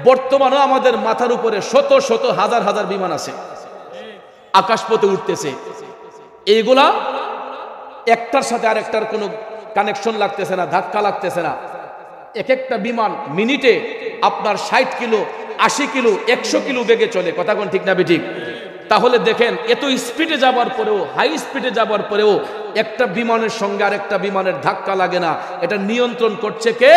বর্তমানে আমাদের মাথার উপরে শত শত হাজার হাজার বিমান আছে, আকাশপথে উঠতেছে। এইগুলা একটার সাথে আরেকটার কোনো কানেকশন লাগতেছে না, ধাক্কা লাগতেছে না। এক একটা বিমান মিনিটে আপনার 60 কিলো, 80 কিলো, 100 কিলো বেগে চলে। কথা কোন ঠিক না ঠিক? তাহলে দেখেন, এত স্পিডে যাবার পরেও, হাই স্পিডে যাবার পরেও একটা বিমানের সঙ্গে আরেকটা বিমানের ধাক্কা লাগে না। এটা নিয়ন্ত্রণ করছে কে?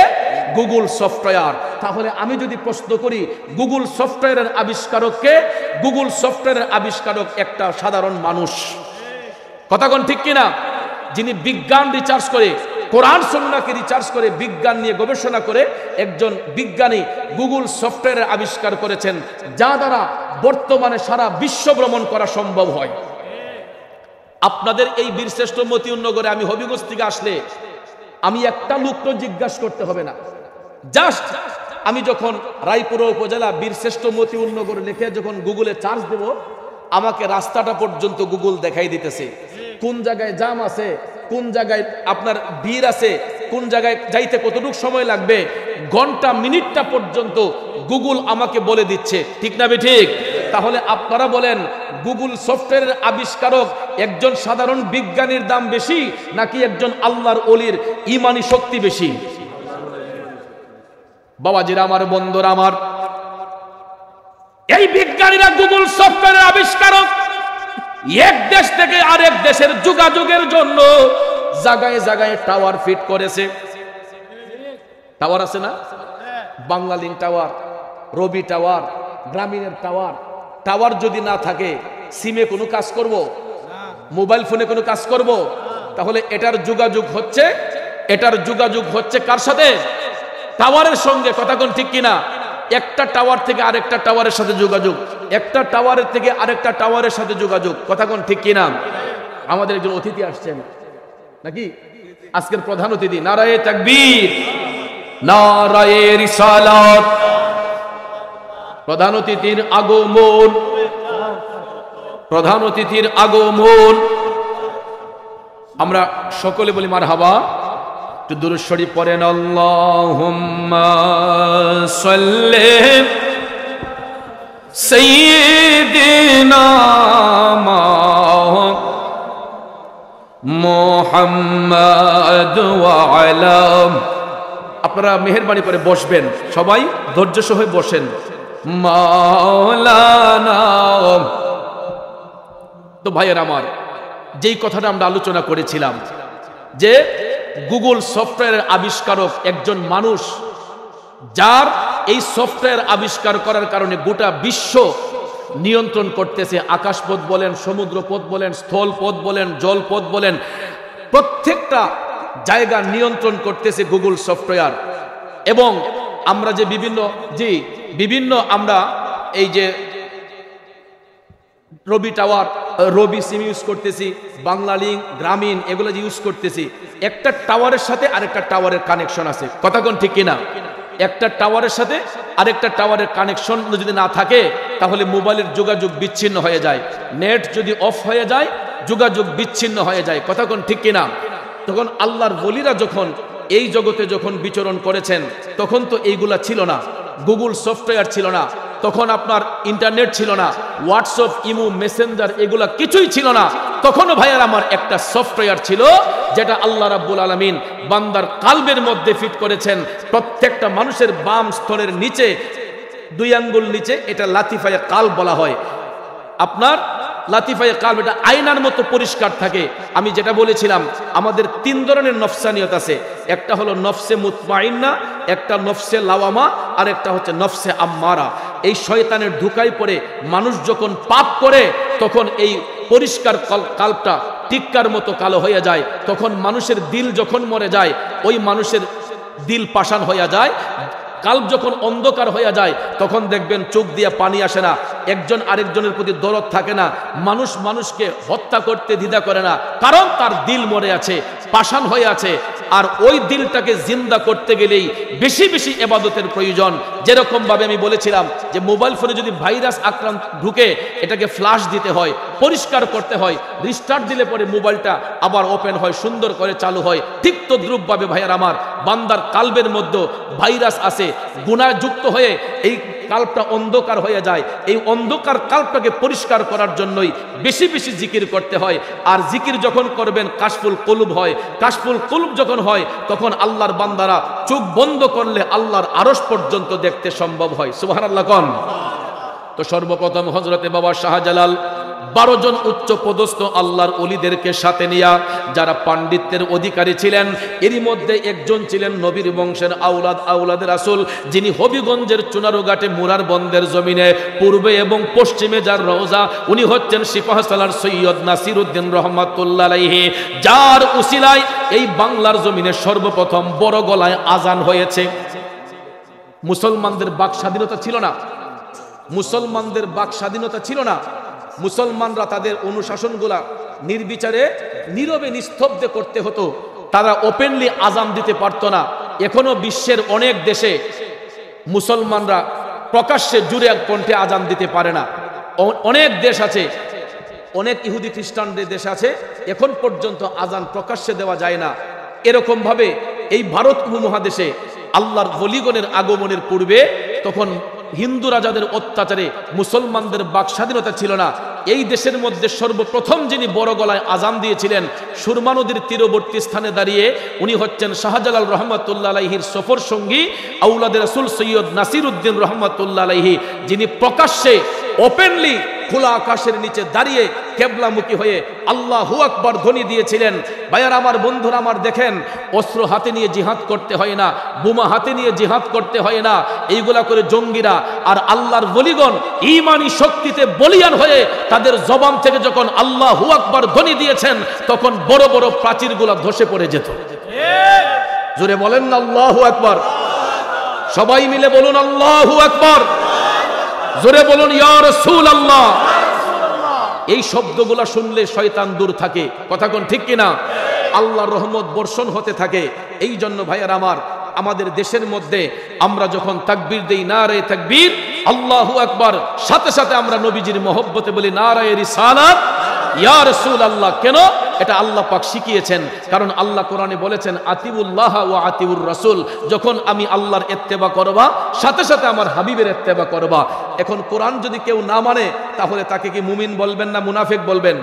Google software. তাহলে আমি যদি প্রশ্ন করি, গুগল সফটওয়্যারের আবিষ্কারক কে? গুগল সফটওয়্যারের আবিষ্কারক একটা সাধারণ মানুষ। কথা কোন ঠিক কিনা? যিনি বিজ্ঞান রিসার্চ করে, কোরআন সুন্নাহকে রিসার্চ করে, বিজ্ঞান নিয়ে গবেষণা করে একজন বিজ্ঞানী গুগল সফটওয়্যারের আবিষ্কার করেছেন, যা দ্বারা বর্তমানে সারা বিশ্ব ভ্রমণ করা সম্ভব হয়। আপনাদের এই বীরশ্রেষ্ঠ মতিউন্নগরে আমি হবিগঞ্জ থেকে আসলে আমি একটা লোককে জিজ্ঞাসা করতে হবে না, জাস্ট আমি যখন রায়পুর উপজেলা বীরশ্রেষ্ঠ মতিউন্নগর লিখে যখন গুগলে চার্জ দেব, আমাকে রাস্তাটা পর্যন্ত গুগল দেখাই দিতেছে, কোন জায়গায় জ্যাম আছে, কোন জায়গায় আপনার ভিড় আছে, কোন জায়গায় যাইতে কতটুকু সময় লাগবে, ঘন্টা মিনিটটা পর্যন্ত গুগল আমাকে বলে দিচ্ছে। ঠিক না ঠিক? তাহলে আপনারা বলেন, গুগল সফটওয়্যারের আবিষ্কারক একজন সাধারণ বিজ্ঞানীর দাম বেশি নাকি একজন আল্লাহর ওলির ঈমানি শক্তি বেশি? বাবাজিরা আমার, বন্ধুরা আমার, এই বিজ্ঞানীরা গুগল সফটওয়্যারের আবিষ্কারক এক দেশ থেকে আরেক দেশের যোগাযোগের জন্য জায়গায় জায়গায় টাওয়ার ফিট করেছে। টাওয়ার আছে না? বাংলালিংক টাওয়ার, রবি টাওয়ার, গ্রামীণের টাওয়ার। টাওয়ার যদি না থাকে সিমে কোনো কাজ করব, মোবাইল ফোনে কোনো কাজ করব? তাহলে এটার যোগাযোগ হচ্ছে কার সাথে? টাওয়ারের সঙ্গে। কথা কোন ঠিক কিনা? একটা টাওয়ার থেকে আরেকটা টাওয়ারের সাথে যোগাযোগ, একটা টাওয়ারের থেকে আরেকটা টাওয়ারের সাথে যোগাযোগ। কথা কোন ঠিক কিনা? আমাদের একজন অতিথি আসছেন নাকি, আজকের প্রধান অতিথি। নারায়ে তাকবীর, নারায়ে রিসালাত। প্রধান অতিথির আগমন, প্রধান অতিথির আগমন। আমরা সকলে বলি মারহাবা। একটু দুরূদ শরীফ পড়েন, আল্লাহুম্মা সাল্লি সাইয়্যিদিনা মুহাম্মাদ ওয়া আলা। আপনারা মেহেরবানি করে বসবেন, সবাই ধৈর্য সহ বসেন। মাওলানা। তো ভাইয়ের আমার, যেই কথাটা আমরা আলোচনা করেছিলাম যে গুগল সফটওয়্যারের আবিষ্কারক একজন মানুষ, যার এই সফটওয়্যার আবিষ্কার করার কারণে গোটা বিশ্ব নিয়ন্ত্রণ করতেছে। আকাশপথ বলেন, সমুদ্রপথ বলেন, স্থলপথ বলেন, জলপথ বলেন, প্রত্যেকটা জায়গা নিয়ন্ত্রণ করতেছে গুগল সফটওয়্যার। এবং আমরা যে বিভিন্ন আমরা এই যে রবি টাওয়ার, রবি সিম ইউজ করতেছি, বাংলালিংক, গ্রামীণ, এগুলো যে ইউজ করতেছি, একটা টাওয়ারের সাথে আরেকটা টাওয়ারের কানেকশন আছে। কথা কোন ঠিক কিনা? একটা টাওয়ারের সাথে আরেকটা টাওয়ারের কানেকশন যদি না থাকে তাহলে মোবাইলের যোগাযোগ বিচ্ছিন্ন হয়ে যায়, নেট যদি অফ হয়ে যায় যোগাযোগ বিচ্ছিন্ন হয়ে যায়। কথা কোন ঠিক কিনা? তখন আল্লাহর ওলিরা যখন এই জগতে যখন বিচরণ করেছেন তখন তো এইগুলা ছিল না, গুগল সফটওয়্যার ছিল না, তখন আপনার ইন্টারনেট ছিল না, হোয়াটসঅ্যাপ, ইমো, মেসেঞ্জার এগুলা কিছুই ছিল না। তখনও ভাইয়ার আমার একটা সফটওয়্যার ছিল যেটা আল্লাহ রাব্বুল আলামিন বান্দার কালবের মধ্যে ফিট করেছেন। প্রত্যেকটা মানুষের বাম স্তনের নিচে 2 আঙ্গুল নিচে এটা লাতিফায়ে কালব বলা হয়। আপনার লাতিফায়ে কালব এটা আয়নার মতো পরিষ্কার থাকে। আমি যেটা বলেছিলাম, আমাদের 3 ধরনের নফসানিয়ত আছে। একটা হলো নফসে মুতমাইন্না, একটা নফসে লাওয়ামা, আর একটা হচ্ছে নফসে আম্মারা। এই শয়তানের ঢুকাই পড়ে মানুষ যখন পাপ করে তখন এই পরিষ্কার কাল্পটা টিক্কার মতো কালো হয়ে যায়। তখন মানুষের দিল যখন মরে যায়, ওই মানুষের দিল পাষাণ হয়ে যায়। কাল্প যখন অন্ধকার হয়ে যায় তখন দেখবেন চোখ দিয়ে পানি আসে না, একজন আরেকজনের প্রতি দরদ থাকে না, মানুষ মানুষকে হত্যা করতে দ্বিধা করে না, কারণ তার দিল মরে আছে, পাষাণ হয়ে আছে। আর ওই দিলটাকে জিন্দা করতে গেলেই বেশি বেশি ইবাদতের প্রয়োজন। যেরকম ভাবে আমি বলেছিলাম যে মোবাইল ফোনে যদি ভাইরাস আক্রান্ত ঢুকে এটাকে ফ্লাশ দিতে হয়, পরিষ্কার করতে হয়, রিস্টার্ট দিলে পরে মোবাইলটা আবার ওপেন হয়, সুন্দর করে চালু হয়। ঠিক তদ্রূপভাবে ভাইয়ার আমার, বান্দার কালবের মধ্যে ভাইরাস আছে, গুনাহ যুক্ত হয়ে এই কাল্পটা অন্ধকার হয়ে যায়। এই অন্ধকার কাল্পটাকে পরিষ্কার করার জন্যই বেশি বেশি জিকির করতে হয়। আর জিকির যখন করবেন কাশফুল কুলুব হয়। কাশফুল কুলুব যখন হয় তখন আল্লাহর বান্দারা চোখ বন্ধ করলে আল্লাহর আরশ পর্যন্ত দেখতে সম্ভব হয়। সুবহানাল্লাহ কোন। তো সর্বপ্রথম হযরতে বাবা শাহজালাল 12 জন উচ্চ পদস্থ আল্লাহর ওলিদেরকে সাথে নিয়া, যারা পাণ্ডিত্যের অধিকারী ছিলেন, এরই মধ্যে একজন ছিলেন নবীর বংশের আওলাদ রাসূল, যিনি হবিগঞ্জের চুনারুঘাটে মুরার বন্দের জমিনে পূর্বে এবং পশ্চিমে যার রওজা, উনি হচ্ছেন সিপাহসালার সৈয়দ নাসিরউদ্দিন রহমাতুল্লাহ আলাইহি, যার উসিলায় এই বাংলার জমিনে সর্বপ্রথম বড় গলায় আজান হয়েছে। মুসলমানদের বাক স্বাধীনতা ছিল না, মুসলমানদের বাক স্বাধীনতা ছিল না। মুসলমানরা তাদের অনুশাসনগুলা নির্বিচারে নীরবে নিস্তব্ধে করতে হতো, তারা ওপেনলি আজান দিতে পারত না। এখনো বিশ্বের অনেক দেশে মুসলমানরা প্রকাশ্যে জুড়ে এক কণ্ঠে আজান দিতে পারে না। অনেক দেশ আছে, অনেক ইহুদি খ্রিস্টানদের দেশ আছে, এখন পর্যন্ত আজান প্রকাশ্যে দেওয়া যায় না। এরকম ভাবে এই ভারত উপমহাদেশে আল্লাহর ওলিগণের আগমনের পূর্বে তখন হিন্দু রাজাদের অত্যাচারে মুসলমানদের বাক স্বাধীনতা ছিল না। এই দেশের মধ্যে সর্বপ্রথম যিনি বড় গলায় আজান দিয়েছিলেন সুরমা নদীর তীরবর্তী স্থানে দাঁড়িয়ে, উনি হচ্ছেন শাহজালাল রহমাতুল্লাহ আলাইহির সফর সঙ্গী আওলাদ রাসূল সৈয়দ নাসিরউদ্দিন রহমাতুল্লাহ আলাইহি, যিনি প্রকাশ্যে ওপেনলি খোলা আকাশের নিচে দাঁড়িয়ে কেবলামুখী হয়ে আল্লাহু আকবার ধ্বনি দিয়েছিলেন। ভাইয়ার আমার, বন্ধুরা আমার, দেখেন অস্ত্র হাতে নিয়ে জিহাদ করতে হয় না, বোমা হাতে নিয়ে জিহাদ করতে হয় না, এইগুলা করে জঙ্গিরা আর আল্লাহর ওলিগণ ঈমানি শক্তিতে বলিয়ান হয়ে তাদের জবান থেকে যখন আল্লাহু আকবার ধ্বনি দিয়েছেন তখন বড় বড় প্রাচীরগুলা ধসে পড়ে যেত। জোরে বলেন না আল্লাহু আকবার। সবাই মিলে বলুন আল্লাহু আকবার। জোরে বলুন ইয়া রাসূলুল্লাহ। এই শব্দগুলা শুনলে শয়তান দূর থাকে, কথা কোন ঠিক কিনা? আল্লাহর রহমত বর্ষণ হতে থাকে। এই জন্য ভাইয়ার আমার, আমাদের দেশের মধ্যে আমরা যখন তাকবীর দেই, নারে তাকবীর, আল্লাহু আকবার, সাথে সাথে আমরা নবীজির মহব্বতে বলি নারায়ে রিসালাত ইয়া রাসূলুল্লাহ। কেন? এটা আল্লাহ পাক শিখিয়েছেন। কারণ আল্লাহ কোরআনে বলেছেন আতিউল্লাহ ওয়া আতিউর রাসূল, যখন আমি আল্লাহর ইত্তেবা করবা সাথে সাথে আমার হাবিবের ইত্তেবা করবা। এখন কোরআন যদি কেউ না মানে তাহলে তাকে কি মুমিন বলবেন না মুনাফিক বলবেন?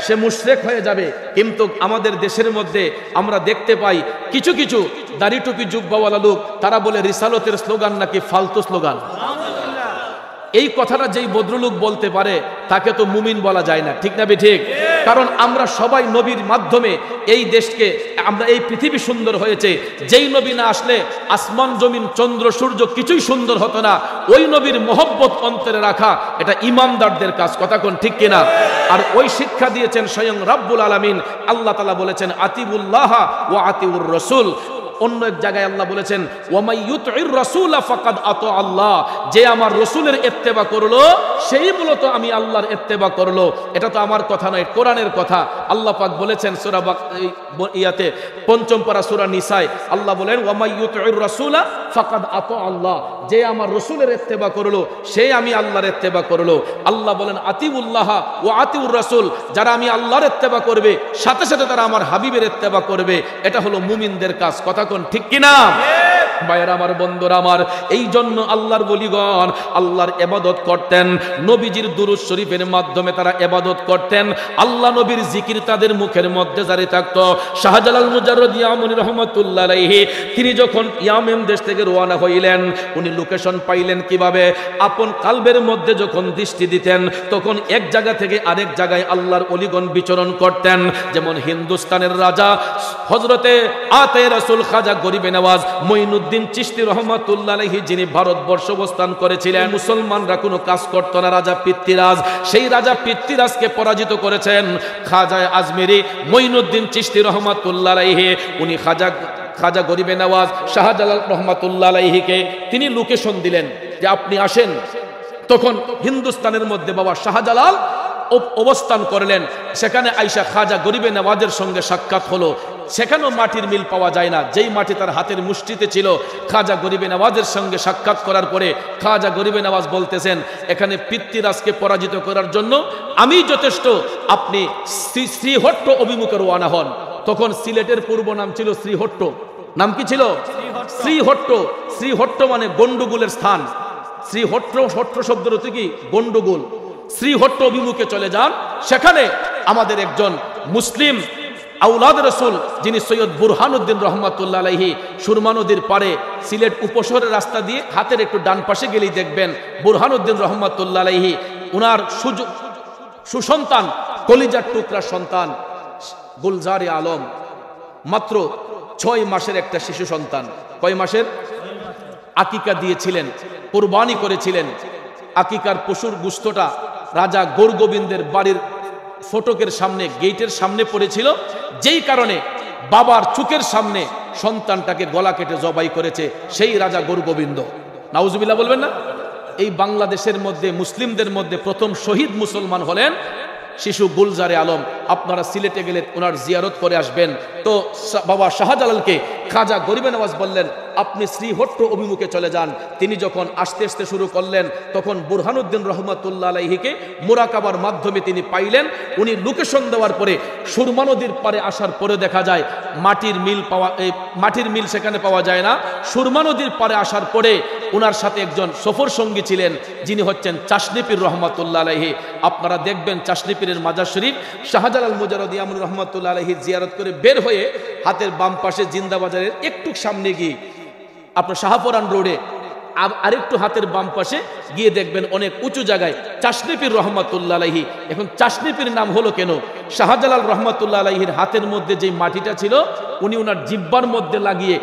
সে মুশরিক হয়ে যাবে। কিন্তু আমাদের দেশের মধ্যে আমরা দেখতে পাই কিছু কিছু দাড়ি টুপি জুব্বাওয়ালা লোক, তারা বলে রিসালতের স্লোগান নাকি ফালতু স্লোগান। এই কথাটা যেই ভদ্রলোক বলতে পারে তাকে তো মুমিন বলা যায় না, ঠিক না ঠিক? কারণ আমরা সবাই নবীর মাধ্যমে এই দেশকে, আমরা এই পৃথিবী সুন্দর হয়েছে। যেই নবী না আসলে আসমান জমিন চন্দ্র সূর্য কিছুই সুন্দর হতো না। ওই নবীর মহব্বত অন্তরে রাখা এটা ইমানদারদের কাজ, কথা কোন ঠিক কিনা? আর ওই শিক্ষা দিয়েছেন স্বয়ং রাব্বুল আলামিন। আল্লাহ তাআলা বলেছেন আতিউল্লাহ ওয়া আতিউর রাসূল। অন্য এক জায়গায় আল্লাহ বলেছেন ওয়ামাই ইউতির রাসূলা ফাকাদ আতা আল্লাহ, যে আমার রাসূলের ইত্তেবা করলো সেই মূলত আমি আল্লাহর ইত্তেবা করলো। এটা তো আমার কথা নয়, কোরআনের কথা। আল্লাহ পাক বলেছেন সূরা ইয়াতে ৫ম পারা সূরা নিসায় আল্লাহ বলেন ওয়ামাই ইউতির রাসূলা ফাকাদ আতা আল্লাহ, যে আমার রাসূলের ইত্তেবা করলো সেই আমি আল্লাহর ইত্তেবা করলো। আল্লাহ বলেন আতিউল্লাহ ওয়া আতিউর রাসূল, যারা আমি আল্লাহর ইত্তেবা করবে সাথে সাথে তারা আমার হাবিবের ইত্তেবা করবে। এটা হলো মুমিনদের কাজ, কথা কোন ঠিক কিনা? ভাইয়ের আমার, বন্ধুরা আমার, এই জন্য আল্লাহর ওলিগণ আল্লাহর ইবাদত করতেন। নবীজির দুরূদ শরীফের মাধ্যমে তারা ইবাদত করতেন। আল্লাহ নবীর জিকির তাদের মুখের মধ্যে জারি থাকতো। শাহজালাল মুজাররদ ইয়ামানি রহমাতুল্লাহ আলাইহি, তিনি যখন ইয়ামেন দেশ থেকে রওনা হইলেন, উনি লোকেশন পাইলেন কিভাবে? আপন কালবের মধ্যে যখন দৃষ্টি দিতেন তখন এক জায়গা থেকে আরেক জায়গায় আল্লাহর ওলিগণ বিচরণ করতেন। যেমন হিন্দুস্তানের রাজা হযরতে আতে রাসূল খাজা গরিবে নওয়াজ মঈনুদ্দিন মঈনুদ্দিন চিশতি রহমাতুল্লাহ আলাইহি যিনি ভারতবর্ষ অবস্থান করেছিলেন, মুসলমানরা কোনো কাজ করত না, রাজা পৃথ্বীরাজ, সেই রাজা পৃথ্বীরাজকে পরাজিত করেছেন খাজা আজমেরি মঈনুদ্দিন চিশতি রহমাতুল্লাহ আলাইহি। উনি খাজা গরিবে নওয়াজ শাহজালাল রহমাতুল্লাহ আলাইহিকে তিনি লোকেশন দিলেন যে আপনি আসেন। তখন হিন্দুস্তানের মধ্যে বাবা শাহজালাল অবস্থান করলেন, সেখানে আইসা খাজা গরিবে নওয়াজের সঙ্গে সাক্ষাৎ হলো। সেখানেও মাটির মিল পাওয়া যায় না, যেই মাটি তার হাতের মুষ্টিতে ছিল। খাজা গরিবে নওয়াজের সঙ্গে সাক্ষাৎ করার পরে খাজা গরিবে নওয়াজ বলতেছেন, এখানে পৃথ্বীরাজকে পরাজিত করার জন্য আমি যথেষ্ট, আপনি শ্রীহট্ট অভিমুখে রওনা হন। তখন সিলেটের পূর্ব নাম ছিল শ্রীহট্ট। নাম কি ছিল? শ্রীহট্ট। শ্রীহট্ট মানে গন্ডগোলের স্থান। শ্রীহট্ট, হট্ট শব্দের অর্থ কি? গন্ডগোল। শ্রীহট্ট অভিমুখে চলে যান। সেখানে আমাদের একজন মুসলিম আউলাদ রসুল যিনি সৈয়দ বুরহানুদ্দিন রহমাতুল্লাহ আলাইহি, সুরমা নদীর পারে সিলেট উপশহরের রাস্তা দিয়ে হাতের একটু ডান পাশে গেলেই দেখবেন বুরহানুদ্দিন রহমাতুল্লাহ আলাইহি, উনার সুসন্তান, কলিজার টুকরা সন্তান গুলজারে আলম, মাত্র 6 মাসের একটা শিশু সন্তান। কয় মাসের? আকিকা দিয়েছিলেন, কুরবানি করেছিলেন। আকিকার পশুর গোশতটা রাজা গৌরগোবিন্দের বাড়ির ফটকের সামনে, গেটের সামনে পড়েছিল, যেই কারণে বাবার চোখের সামনে সন্তানটাকে গলা কেটে জবাই করেছে সেই রাজা গৌরগোবিন্দ। নাউজুবিল্লাহ বলবেন না? এই বাংলাদেশের মধ্যে মুসলিমদের মধ্যে প্রথম শহীদ মুসলমান হলেন শিশু গুলজারে আলম। আপনারা সিলেটে গেলে ওনার জিয়ারত করে আসবেন। তো বাবা শাহজালালকে খাজা গরিবে নওয়াজ বললেন, আপনি শ্রীহট্ট অভিমুখে চলে যান। তিনি যখন আসতে আসতে শুরু করলেন, তখন বুরহানুদ্দিন রহমাতুল্লাহ আলাইহিকে মুরাকাবার মাধ্যমে তিনি পাইলেন। উনি লোকেশন দেওয়ার পরে সুরমা নদীর পারে আসার পরে দেখা যায় মাটির মিল সেখানে পাওয়া যায় না। সুরমা নদীর পারে আসার পরে ওনার সাথে একজন সফর সঙ্গী ছিলেন, যিনি হচ্ছেন চাশনী পীর রহমাতুল্লাহ আলাইহি। আপনারা দেখবেন চাশনী পীরের মাজার শরীফ শাহজালাল মুজাররদ ইয়ামুন রহমাতুল্লাহ আলাইহি জিয়ারত করে বের হয়ে হাতের বাম পাশে জিন্দাবাজারের একটু সামনে গিয়ে আপনার শাহপুরান রোডে আরেকটু হাতের বাম পাশে গিয়ে দেখবেন অনেক উঁচু জায়গায় চাশনী পীর রহমাতুল্লাহ আলাইহি। এখন চাশনী পীর নাম হলো কেন? শাহজালাল রহমাতুল্লাহ আলাইহির হাতের মধ্যে যে মাটিটা ছিল, উনি ওনার জিব্বার মধ্যে লাগিয়ে,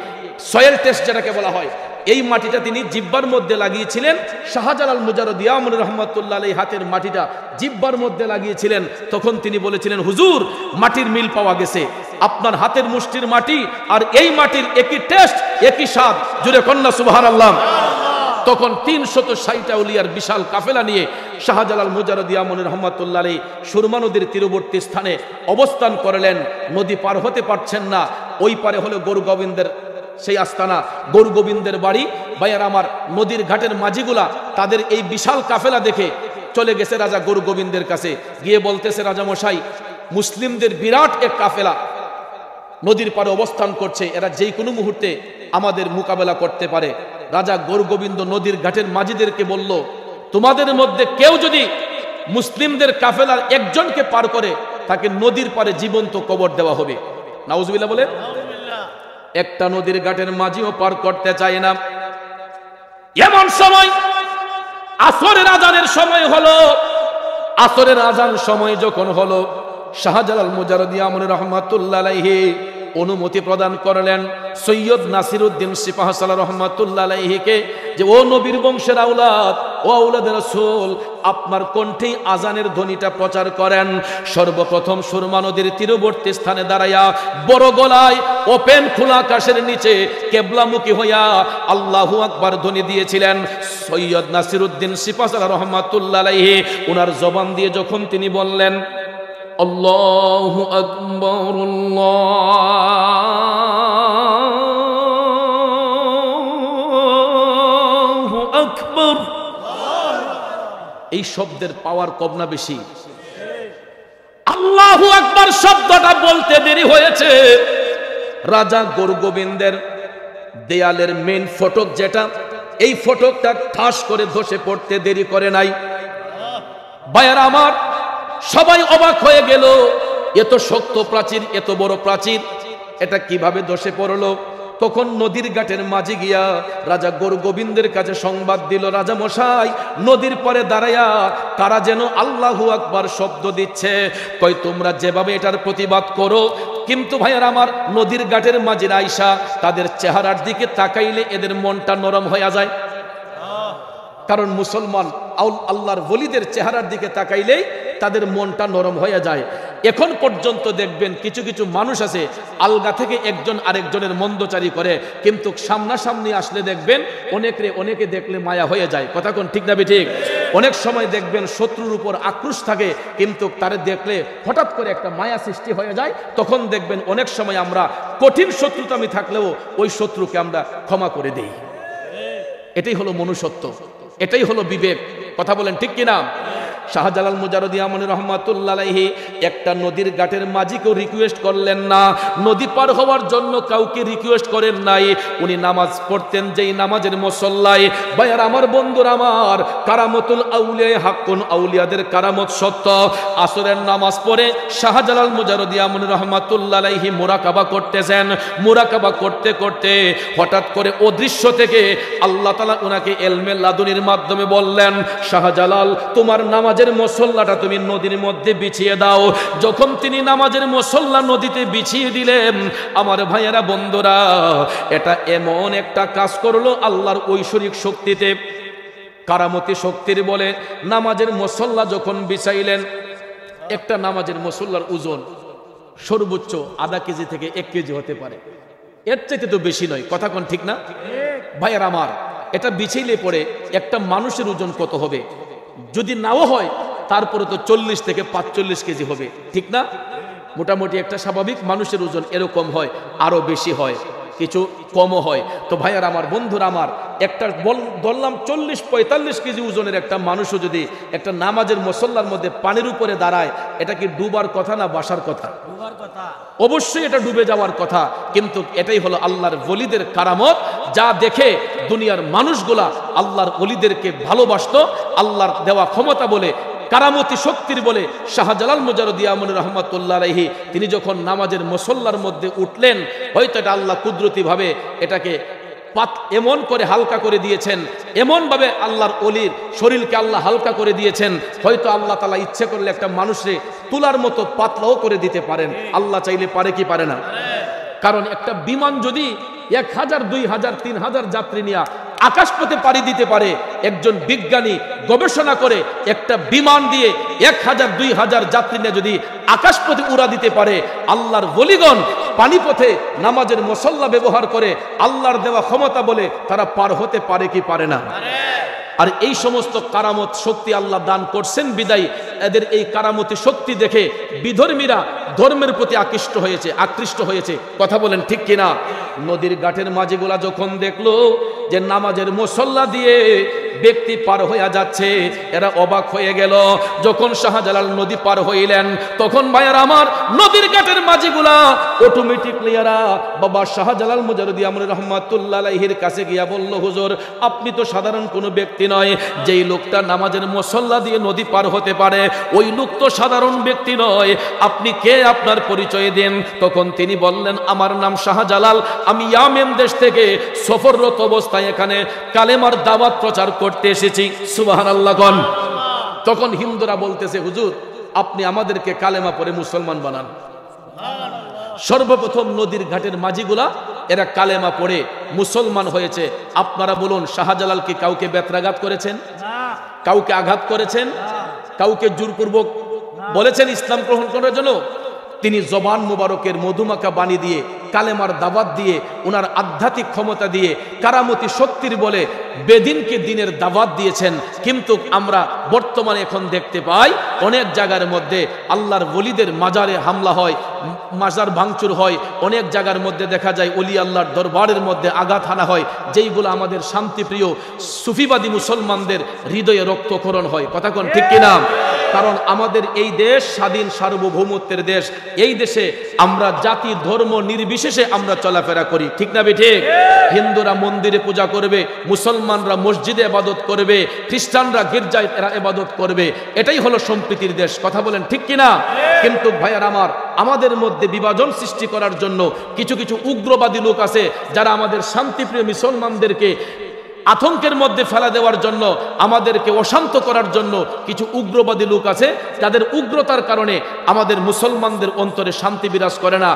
সয়েল টেস্ট যেটাকে বলা হয়, এই মাটিটা তিনি জিব্বার মধ্যে লাগিয়েছিলেন। শাহজালাল মুজাররদ ইয়ামুন রহমাতুল্লাহ আলাইহি হাতের মাটিটা জিব্বার মধ্যে লাগিয়েছিলেন। তখন তিনি বলেছিলেন, হুজুর মাটির মিল পাওয়া গেছে, আপনার হাতের মুষ্টির মাটি আর এই মাটির একই টেস্ট, একই স্বাদ। জুড়ে কন্যা সুবহানাল্লাহ। তখন 360 আউলিয়ার বিশাল কাফেলা নিয়ে শাহজালাল মুজাররদ ইয়ামুন রহমাতুল্লাহ আলাইহি সুরমা নদীর তীরবর্তী স্থানে অবস্থান করলেন। নদী পার হতে পারছেন না। ওই পারে হলো গৌরগোবিন্দের সেই আস্তানা, গৌরগোবিন্দের বাড়ি। ভাইয়ার আমার, নদীর ঘাটের মাঝিগুলা তাদের এই বিশাল কাফেলা দেখে চলে গেছে রাজা গৌরগোবিন্দের কাছে, গিয়ে বলতেছে, রাজা মশাই, মুসলিমদের বিরাট এক কাফেলা নদীর পারে অবস্থান করছে, এরা যেই কোনো মুহূর্তে আমাদের মোকাবেলা করতে পারে। রাজা গৌরগোবিন্দ নদীর ঘাটের মাঝিদেরকে বলল, তোমাদের মধ্যে কেউ যদি মুসলিমদের কাফেলার একজনকে পার করে, তাকে নদীর পারে জীবন্ত কবর দেওয়া হবে। নাউজুবিল্লাহ বলে। একটা নদীর ঘাটের মাঝিও পার করতে চায় না। এমন সময় আসরের আজানের সময় হলো। আসরের আজান সময় যখন হলো, শাহজালাল মুজাররদ ইয়ামুন রহমাতুল্লাহ আলাইহি অনুমতি প্রদান করলেন সৈয়দ নাসিরউদ্দিন সিপাহসালাহ রহমাতুল্লাহ আলাইহিকে, যে ও নবীর বংশের আওলাদ, ও আওলাদের রাসূল, আপনার কণ্ঠেই আজানের ধ্বনিটা প্রচার করেন। সর্বপ্রথম সুরমা নদীর তীরবর্তী স্থানে দাঁড়াইয়া বড় গলায় ওপেন খোলা আকাশের নিচে কেবলামুখী হইয়া আল্লাহু আকবার ধ্বনি দিয়েছিলেন সৈয়দ নাসিরউদ্দিন সিপাহসালাহ রহমাতুল্লাহ আলাইহি। ওনার জবান দিয়ে যখন তিনি বললেন, আল্লাহু আকবার, আল্লাহু আকবার, এই শব্দের পাওয়ার কম না বেশি? আল্লাহু আকবার শব্দটা বলতে দেরি হয়েছে। রাজা গৌরগোবিন্দের দেয়ালের মেইন ফটক যেটা, এই ফটকটা ঠাস করে ধসে পড়তে দেরি করে নাই। ভাইয়ারা আমার, সবাই অবাক হয়ে গেল, এত শক্ত প্রাচীর, এত বড় প্রাচীর, এটা কিভাবে ধসে পড়লো? তখন নদীর ঘাটের মাঝে গিয়া রাজা গোবিন্দের কাছে সংবাদ দিল, রাজা মশাই, নদীর পরে দাঁড়াইয়া তারা যেন আল্লাহু আকবার শব্দ দিচ্ছে, কই তোমরা যেভাবে এটার প্রতিবাদ করো, কিন্তু ভাইয়ার আমার নদীর ঘাটের মাঝে আইসা তাদের চেহারার দিকে তাকাইলে এদের মনটা নরম হয়ে যায়। কারণ মুসলমান আল্লাহর ওলিদের চেহারার দিকে তাকাইলেই তাদের মনটা নরম হয়ে যায়। এখন পর্যন্ত দেখবেন কিছু কিছু মানুষ আছে আলগা থেকে একজন আরেকজনের মন্দচারী করে, কিন্তু সামনাসামনি আসলে দেখবেন অনেকে দেখলে মায়া হয়ে যায়। কথা কোন ঠিক না ঠিক? অনেক সময় দেখবেন শত্রুর উপর আক্রোশ থাকে, কিন্তু তারে দেখলে হঠাৎ করে একটা মায়া সৃষ্টি হয়ে যায়। তখন দেখবেন অনেক সময় আমরা কঠিন শত্রুতামি থাকলেও ওই শত্রুকে আমরা ক্ষমা করে দেই। এটাই হলো মনুষ্যত্ব, এটাই হলো বিবেক। কথা বলেন ঠিক কিনা? শাহজালাল মুজাররদি আমনি রহমাতুল্লাহ আলাইহি একটা নদীর ঘাটের মাঝিকেও রিকোয়েস্ট করলেন না, নদী পার হওয়ার জন্য কাউকে রিকোয়েস্ট করেন নাই। উনি নামাজ পড়তেন যেই নামাজের মুসল্লায়, ভাইয়ার আমার বন্ধুরা আমার, কারামতুল আউলিয়া হাক্কুন, আউলিয়াদের কারামত সত্য। আসরের নামাজ পড়ে শাহজালাল মুজাররদি আমনি রহমাতুল্লাহ আলাইহি মুরাকাবা করতেছেন। মুরাকাবা করতে করতে হঠাৎ করে অদৃশ্য থেকে আল্লাহ তাআলা উনাকে ইলমে লাদুনির মাধ্যমে বললেন, শাহজালাল তোমার নামাজ মুসল্লাটা তুমি নদীর মধ্যে বিছিয়ে দাও। যখন তিনি নামাজের মুসল্লা নদীতে বিছিয়ে দিলেন, আমার ভাইয়েরা বন্ধুরা, এটা এমন একটা কাজ করলো আল্লাহর ঐশ্বরিক শক্তিতে, কারামতি শক্তির বলে। নামাজের মুসল্লা যখন বিছাইলেন, একটা নামাজের মুসল্লার ওজন সর্বোচ্চ আধা কেজি থেকে 1 কেজি হতে পারে, এর চাইতে তো বেশি নয়। কথা কোন ঠিক না ভাইয়েরা আমার? এটা বিছাইলে পরে একটা মানুষের ওজন কত হবে? যদি নাও হয় তারপরে তো 40 থেকে 45 কেজি হবে, ঠিক না? মোটামুটি একটা স্বাভাবিক মানুষের ওজন এরকম হয়, আরো বেশি হয়, কিছু কমও হয়। তো ভাইয়ার আমার, বন্ধুরা আমার, একটা বললাম 40-45 কেজি ওজনের একটা মানুষও যদি একটা নামাজের মুসল্লার মধ্যে পানির উপরে দাঁড়ায়, এটা কি ডুবার কথা না বাসার কথা? অবশ্যই এটা ডুবে যাওয়ার কথা। কিন্তু এটাই হলো আল্লাহর ওলিদের কারামত, যা দেখে দুনিয়ার মানুষগুলা আল্লাহর ওলিদেরকে ভালোবাসতো। আল্লাহর দেওয়া ক্ষমতা বলে, কারামতি শক্তির বলে শাহজালাল মুজাররদি আমনি রহমাতুল্লাহ আলাইহি তিনি যখন নামাজের মুসল্লার মধ্যে উঠলেন, হয়তো এটা আল্লাহ কুদরতি ভাবে এটাকে এমন করে হালকা করে দিয়েছেন, এমন ভাবে আল্লাহর ওলির শরীরকে আল্লাহ হালকা করে দিয়েছেন, হয়তো আল্লাহ তাআলা ইচ্ছে করলে একটা মানুষে তুলার মতো পাতলাও করে দিতে পারেন। আল্লাহ চাইলে পারে কি পারে না? কারণ একটা বিমান যদি 1000, 2000, 3000 যাত্রী নিয়ে আকাশপথে পাড়ি দিতে পারে, একজন বিজ্ঞানী গবেষণা করে একটা বিমান দিয়ে 1000, 2000 যাত্রী নিয়ে যদি আকাশপথে উড়া দিতে পারে, আল্লাহর ওলিগণ পানিপথে নামাজের মুসল্লা ব্যবহার করে আল্লাহর দেওয়া ক্ষমতা বলে তারা পার হতে পারে কি পারে না? আর এই সমস্ত কারামত শক্তি আল্লাহ দান করছেন বিদায় এদের এই কারামতি শক্তি দেখে বিধর্মীরা ধর্মের প্রতি আকৃষ্ট হয়েছে। কথা বলেন ঠিক কিনা? নদীর ঘাটের মাঝিগুলা যখন দেখলো যে নামাজের মুসল্লা দিয়ে ব্যক্তি পার হয়ে যাচ্ছে, এরা অবাক হয়ে গেল। যখন শাহজালাল নদী পার হইলেন, তখন ভাইয়ার আমার নদীর ঘাটের মাঝিগুলা অটোমেটিকলি এরা বাবা শাহজালাল মুজাররদি আমনি রহমাতুল্লাহ আলাইহির কাছে গিয়া বলল, হুজুর আপনি তো সাধারণ কোনো ব্যক্তি নয়, যেই লোকটা নামাজের মুসল্লা দিয়ে নদী পার হতে পারে ওই লোক তো সাধারণ ব্যক্তি নয়, আপনি কে? আপনার পরিচয় দেন। তখন তিনি বললেন, আমার নাম শাহজালাল, আমি ইয়ামেন দেশ থেকে সফররত অবস্থায় এখানে কালেমার দাওয়াত প্রচার করতে এসেছি। সুবহানাল্লাহ। তখন হিন্দুরা বলতেছে, হুজুর আপনি আমাদেরকে কালেমা পড়ে মুসলমান বানান। সর্বপ্রথম নদীর ঘাটের মাঝিগুলা এরা কালেমা পড়ে মুসলমান হয়েছে। আপনারা বলুন, শাহজালাল কি কাউকে বেত্রাঘাত করেছেন? কাউকে আঘাত করেছেন? কাউকে জোরপূর্বক বলেছেন ইসলাম গ্রহণ করার জন্য? তিনি জবান মুবারকের মধুমাখা বাণী দিয়ে, কালেমার দাওয়াত দিয়ে, ওনার আধ্যাত্মিক ক্ষমতা দিয়ে, কারামতি শক্তির বলে বেদিনকে দিনের দাওয়াত দিয়েছেন। কিন্তু আমরা বর্তমানে এখন দেখতে পাই অনেক জায়গার মধ্যে আল্লাহর ওলিদের মাজারে হামলা হয়, মাজার ভাঙচুর হয়, অনেক জায়গার মধ্যে দেখা যায় ওলি আল্লাহর দরবারের মধ্যে আঘাত হানা হয়, যেইগুলো আমাদের শান্তিপ্রিয় সুফিবাদী মুসলমানদের হৃদয়ে রক্তক্ষরণ হয়। কথা কোন ঠিক কিনা? কারণ আমাদের এই দেশ স্বাধীন সার্বভৌমত্বের দেশ। এই দেশে আমরা জাতি ধর্ম নির্বিশেষে আমরা চলাফেরা করি, ঠিক না ঠিক? হিন্দুরা মন্দিরে পূজা করবে, মুসলমানরা মসজিদে ইবাদত করবে, খ্রিস্টানরা গির্জায় এরা ইবাদত করবে। এটাই হলো সম্প্রীতির দেশ, কথা বলেন ঠিক কিনা? কিন্তু ভাইয়ার আমার, আমাদের মধ্যে বিভাজন সৃষ্টি করার জন্য কিছু কিছু উগ্রবাদী লোক আছে যারা আমাদের শান্তিপ্রিয় মুসলমানদেরকে আতঙ্কের মধ্যে ফেলা দেওয়ার জন্য, আমাদেরকে অশান্ত করার জন্য কিছু উগ্রবাদী লোক আছে, যাদের উগ্রতার কারণে আমাদের মুসলমানদের অন্তরে শান্তি বিরাজ করে না,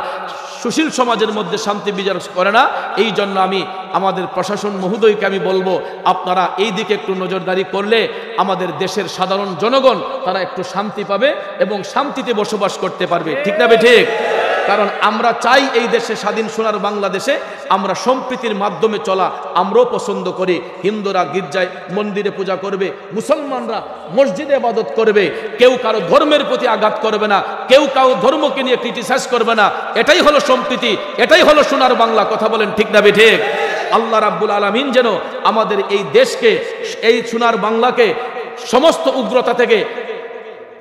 সুশীল সমাজের মধ্যে শান্তি বিরাজ করে না। এই জন্য আমি আমাদের প্রশাসন মহোদয়কে আমি বলবো, আপনারা এই দিকে একটু নজরদারি করলে আমাদের দেশের সাধারণ জনগণ তারা একটু শান্তি পাবে এবং শান্তিতে বসবাস করতে পারবে, ঠিক না ঠিক? কারণ আমরা চাই এই দেশে স্বাধীন সোনার বাংলাদেশে আমরা সম্প্রীতির মাধ্যমে চলা আমরাও পছন্দ করি। হিন্দুরা গির্জায় মন্দিরে পূজা করবে, মুসলমানরা মসজিদে ইবাদত করবে, কেউ কারো ধর্মের প্রতি আঘাত করবে না, কেউ কারো ধর্মকে নিয়ে ক্রিটিসাইজ করবে না। এটাই হলো সম্প্রীতি, এটাই হলো সোনার বাংলা, কথা বলেন ঠিক না ঠিক? আল্লাহ রাব্বুল আলামিন যেন আমাদের এই দেশকে, এই সোনার বাংলাকে সমস্ত উগ্রতা থেকে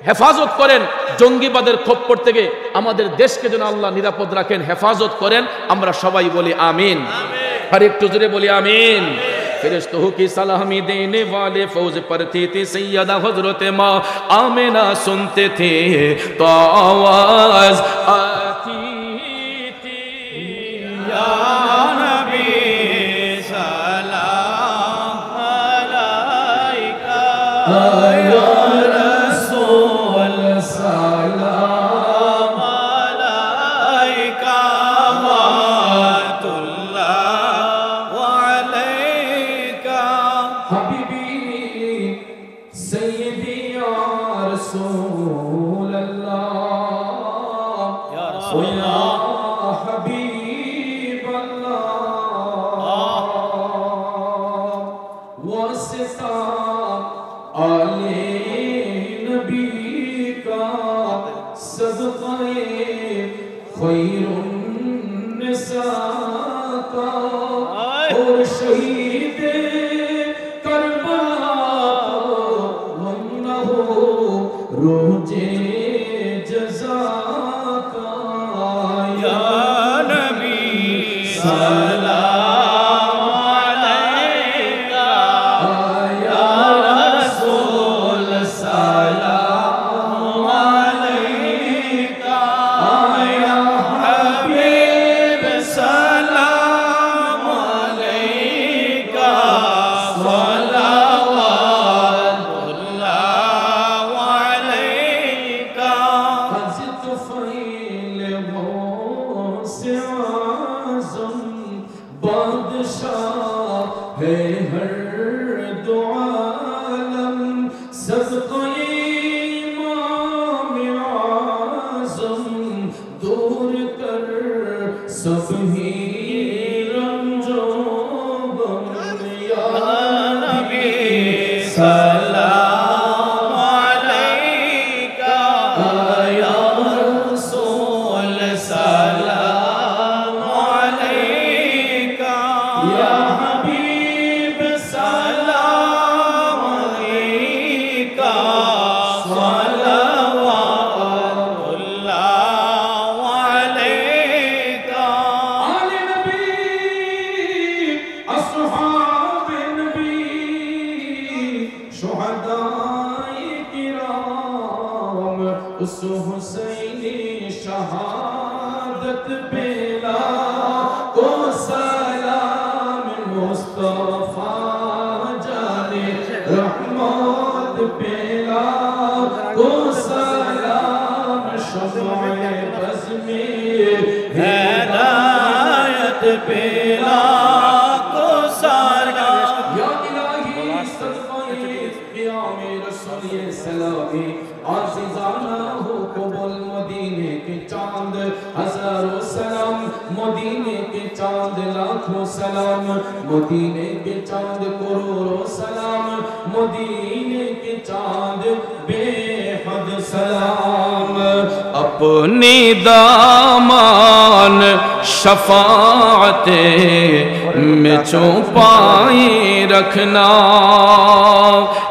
হেফাজত করেন, জঙ্গিবাদের খপ্পর থেকে আমাদের দেশকে যেন আল্লাহ নিরাপদ রাখেন, হেফাজত করেন। আমরা সবাই বলি আমিন। আর একটু জোরে বলি আমিন। ফেরেশতों की सलामी देने वाले फौज पढ़ते थे सैयदा हजरत माँ आमिना, सुनते थे तो आवाज आती थी या नबी सलाम अलैका, या रसूल सलाम अलैका, मातुल्लाह व अलैका, हबीबी सय्यदी या रसूल अल्लाह, या रसूल अल्लाह, हबीब अल्लाह, वासिता आले नबी का सदक़े खैरुन निसा का, और शहीद करबला वन्नहु रोजे जज़ा का, या नबी सलाम अलैका, या रसूल सलाम अलैका, या हबीब सलाम अलैका, सलावतुल्लाह अलैका, हज़रत फ़ैल वो से आज़म बादशाह है हर दो आलम, सदक़े इमाम आज़म दूर कर सब ही रंजो गम, या नबी सलाम अलैका, या रसूल सलाम अलैका, या हबीब सलाम अलैका, सलावतुल्लाह अलैका, आले नबी अस्हाब नबी शुहदाए किराम, उस हुसैनी शहादत बेला को सलाम, मुस्तफा जाने रहमत बेला को सलाम, शमाए बज़ में हिदायत बेला को सलाम, या इलाही सदक़े क़ियाम रसूल सलामी, आज़िज़ाना हो कबूल मदीने के चांद हज़ारों सलाम, मदीने के चांद लाखों सलाम, मदीने के चांद करोड़ों सलाम, मदीने के चांद बेहद सलाम। अपनी दामान شفاعتیں میں چھپائے رکھنا،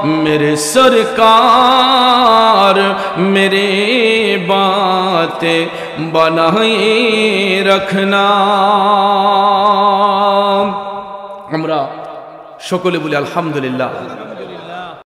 میرے سرکار میرے باتیں بنائے رکھنا۔ আমরা সকলে বলি আলহামদুলিল্লাহ।